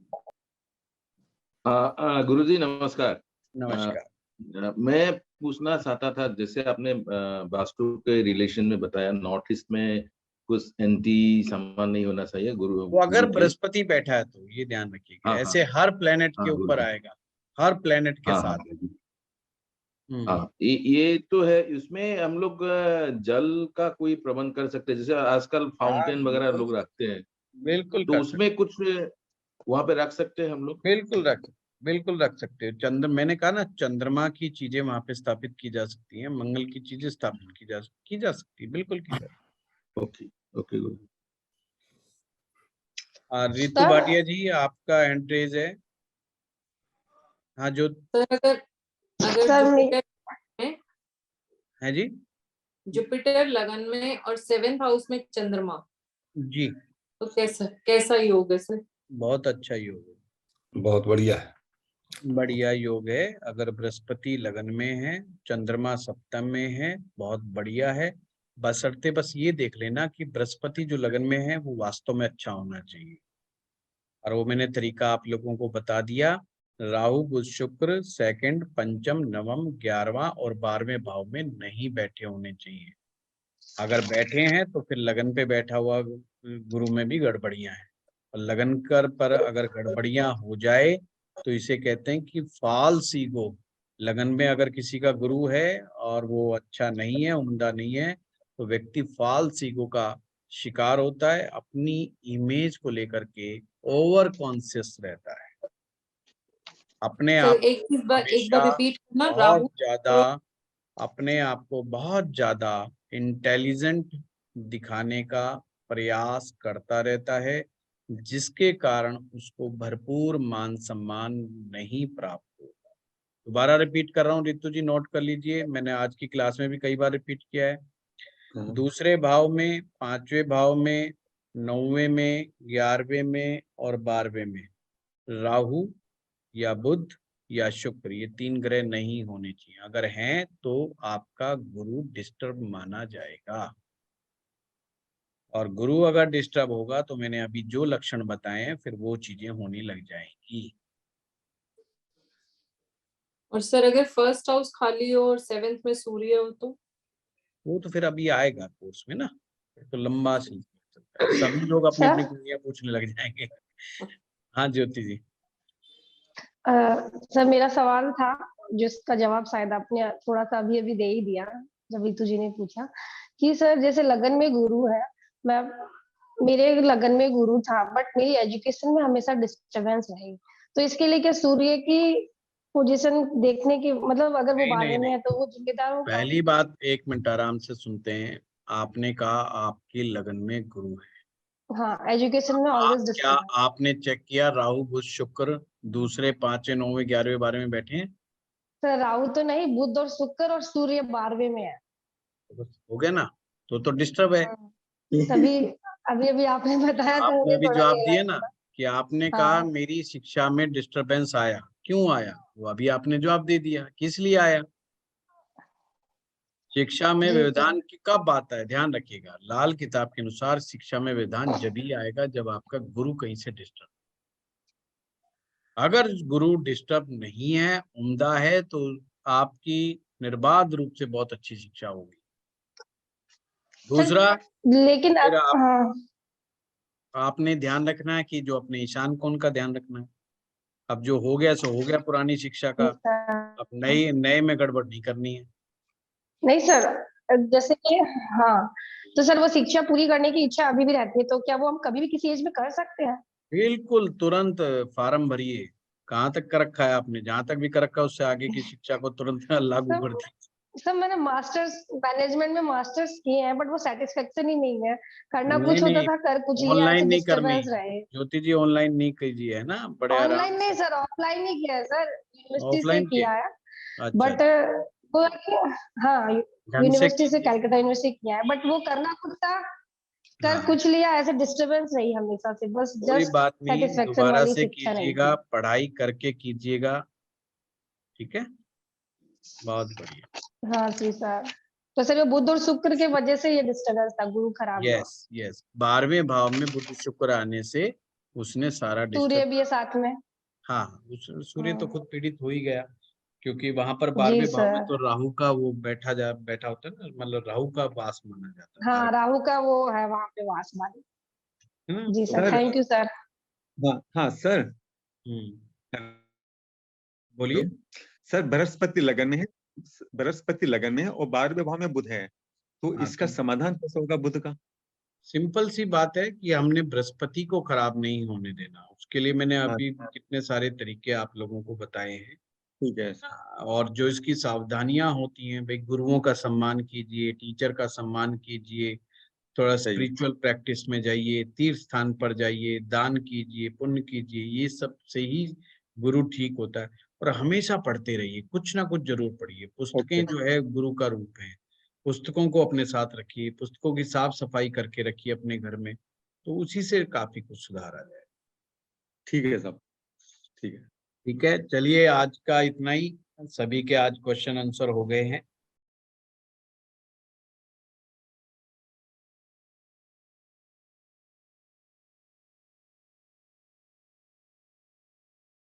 गुरुजी नमस्कार।
नमस्कार।
मैं पूछना चाहता था, जैसे आपने वास्तु के रिलेशन में बताया, नॉर्थ ईस्ट में कुछ एंटी सामान नहीं होना चाहिए गुरु
वो अगर
गुरु के।
बृहस्पति बैठा है तो ये ध्यान रखिएगा,
हाँ हाँ
ऐसे हर प्लेनेट के
हाँ
ऊपर
गुरुजी।
आएगा, हर प्लेनेट के
हाँ
साथ।
हाँ गुरुजी।
हम्म।
हाँ, ये तो है। इसमें हम लोग जल का कोई प्रबंध कर सकते हैं, जैसे आजकल
हाँ,
फाउंटेन वगैरह
बिल्कुल
लोग रखते हैं,
बिल्कुल
तो
कर सकते,
उसमें कुछ वहां पे रख सकते हैं हम लोग।
बिल्कुल रख सकते हो। मैंने कहा ना, चंद्रमा की चीजें वहां पे स्थापित की जा सकती हैं, मंगल की चीजें स्थापित की जा सकती है, बिल्कुल की जा सकती
ओके ओके गुरुजी।
है। रितु
सर
भाटिया जी आपका एंट्रेज है। हाँ, जो
सर अगर अगर
सर
जुपिटर में
है जी।
जुपिटर लगन में और 7th हाउस में चंद्रमा,
जी,
तो कैसा कैसा योग है सर?
बहुत अच्छा योग है,
बहुत बढ़िया है।
बढ़िया योग है। अगर बृहस्पति लगन में है, चंद्रमा सप्तम में है, बहुत बढ़िया है। बशर्ते बस ये देख लेना कि बृहस्पति जो लगन में है वो वास्तव में अच्छा होना चाहिए, और वो मैंने तरीका आप लोगों को बता दिया। राहु बुध शुक्र सेकंड पंचम नवम 11वां और 12वें भाव में नहीं बैठे होने चाहिए। अगर बैठे हैं तो फिर लगन पे बैठा हुआ गुरु में भी गड़बड़ियां हैं, और लगन कर पर अगर गड़बड़ियां हो जाए तो इसे कहते हैं कि फॉल्स ईगो। लगन में अगर किसी का गुरु है और वो अच्छा नहीं है, उम्दा नहीं है, तो व्यक्ति फॉल्स ईगो का शिकार होता है, अपनी इमेज को लेकर के ओवर कॉन्शियस रहता है, अपने
सर
आप को
एक बार
हमेशा
रिपीट करना।
बहुत
राहु
ज्यादा, अपने आप को बहुत ज्यादा इंटेलिजेंट दिखाने का प्रयास करता रहता है, जिसके कारण उसको भरपूर मान सम्मान नहीं प्राप्त होता। दोबारा रिपीट कर रहा हूँ रितु जी, नोट कर लीजिए, मैंने आज की क्लास में भी कई बार रिपीट किया है। दूसरे भाव में, पांचवें भाव में, 9वें में, 11वें में और 12वें में राहु या बुध या शुक्र, ये 3 ग्रह नहीं होने चाहिए। अगर हैं तो आपका गुरु डिस्टर्ब माना जाएगा, और गुरु अगर डिस्टर्ब होगा तो मैंने अभी जो लक्षण बताए हैं फिर वो चीजें होने लग जाएंगी।
और सर अगर 1st हाउस खाली हो और 7th में सूर्य हो तो?
वो तो फिर अभी आएगा कोर्स में ना, फिर तो लंबा सिलसिला चलता है, सभी लोग अपनी
सर
अपनी कुंडलियां पूछने लग जाएंगे। हाँ ज्योति जी।
सर मेरा सवाल था, जिसका जवाब शायद आपने थोड़ा सा अभी अभी दे ही दिया, जब रितु जी ने पूछा कि सर जैसे लगन में गुरु है, मैं मेरे लगन में गुरु था, बट मेरी एजुकेशन में हमेशा डिस्टरबेंस रही, तो इसके लिए क्या सूर्य की पोजीशन देखने की, मतलब अगर वो
नहीं
12वें
नहीं
में
नहीं,
है तो वो जिम्मेदार होगा?
पहली बात, 1 मिनट आराम से सुनते हैं। आपने कहा आपके लगन में गुरु है,
हाँ, एजुकेशन में ऑलवेज
क्या
डिस्टरबेंस।
आपने चेक किया राहु बुध शुक्र दूसरे 5वें 9वें 11वें 12वें में बैठे हैं?
सर राहु तो नहीं, बुध और शुक्र और सूर्य 12वें में है।
तो हो गया ना, तो डिस्टर्ब है।
हाँ, तभी अभी अभी आपने बताया तो
आपने
मुझे
अभी
थोड़ा
जवाब दिया
रियलाइज
ना
हुआ।
कि आपने कहा
हाँ
मेरी शिक्षा में डिस्टरबेंस आया, क्यों आया, वो अभी आपने जवाब दे दिया किस लिए आया। शिक्षा में
जी सर।
व्यवधान की कब आता है, ध्यान रखिएगा, लाल किताब के अनुसार शिक्षा में व्यवधान जब ही आएगा जब आपका गुरु कहीं से डिस्टर्ब। अगर गुरु डिस्टर्ब नहीं है, उम्दा है, तो आपकी निर्बाध रूप से बहुत अच्छी शिक्षा होगी। दूसरा,
लेकिन
फिर आप
हाँ
आपने ध्यान रखना है कि जो अपने ईशान कोण का ध्यान रखना है। अब जो हो गया सो हो गया पुरानी शिक्षा का, अब नए में गड़बड़ नहीं करनी है।
नहीं सर, जैसे कि हाँ, तो सर वो शिक्षा पूरी करने की इच्छा अभी भी रहती है, तो क्या वो हम कभी भी किसी एज में कर सकते हैं?
बिल्कुल, तुरंत फॉर्म भरिए। कहाँ तक कर रखा है आपने? जहां तक भी कर रखा है उससे आगे की शिक्षा को तुरंत लागू कर दीजिए।
सर मैंने मास्टर्स मैनेजमेंट में मास्टर्स किए हैं, बट वो सेटिस्फेक्शन ही नहीं है। करना
नहीं
कुछ होता
नहीं,
था, कर कुछ लिया, ऐसे
ऑनलाइन नहीं करनी,
डिस्टरबेंस रहे।
ज्योति जी ऑनलाइन नहीं कीजिए, है ना, बड़े आराम
ऑनलाइन नहीं
से।
सर, ऑफलाइन ही किया है सर, यूनिवर्सिटी से
ऑफलाइन के,
किया है।
अच्छा
बट वो है कि हाँ,
ढंग से
यूनिवर्सिटी से,
कीजिए।
कलकत्ता यूनिवर्सिटी किया है, बट वो करना कुछ था, कर
हाँ,
कुछ लिया, ऐसे डिस्टर्बेंस रही हमेशा से, बस
कोई
जस्ट
बात नहीं,
सेटिस्फेक्शन
दोबारा
वाली
से
शिक्षा रही
कीजिएगा,
थी।
पढ़ाई करके कीजिएगा, ठीक है, बहुत बढ़िया।
हाँ जी सर। तो सर ये बुध और शुक्र के वजह से ये डिस्टर्बेंस था, गुरु खराब हुआ।
यस यस, 12वें भाव में बुध शुक्र आने से उसने सारा
सूर्य
डिस्टर्ब।
भी है साथ में।
हाँ, सूर्य तो
हाँ।
खुद पीड़ित हो ही गया, क्योंकि वहां पर
जी
12वें भाव में
सर।
तो राहु का वो बैठा होता है ना, मतलब राहु का वास माना जाता है
हाँ,
12वें,
राहु का वो है वहां पे वासवानी।
है ना,
जी
तो
sir,
sir
thank you sir.
हाँ हाँ सर।
बोलिए।
सर बृहस्पति लगन में है, बृहस्पति लगन में है और 12वें भाव में बुध है, तो
हाँ,
इसका समाधान कैसे होगा बुध का?
सिंपल सी बात है कि हमने बृहस्पति को खराब नहीं होने देना, उसके लिए मैंने
हाँ
अभी कितने सारे तरीके आप लोगों को बताए हैं।
ठीक है।
और जो इसकी सावधानियां होती हैं, भाई गुरुओं का सम्मान कीजिए, टीचर का सम्मान कीजिए, थोड़ा
सही।
स्पिरिचुअल प्रैक्टिस में जाइए, तीर्थ स्थान पर जाइए, दान कीजिए, पुण्य कीजिए, ये सब से ही गुरु ठीक होता है। और हमेशा पढ़ते रहिए, कुछ ना कुछ जरूर पढ़िए।
ओके।
पुस्तकें जो है गुरु का रूप है, पुस्तकों को अपने साथ रखिए, पुस्तकों की साफ सफाई करके रखिए अपने घर में, तो उसी से काफी कुछ सुधार आ जाए।
ठीक है साहब, ठीक है।
ठीक है, चलिए आज का इतना ही। सभी के आज क्वेश्चन आंसर हो गए हैं।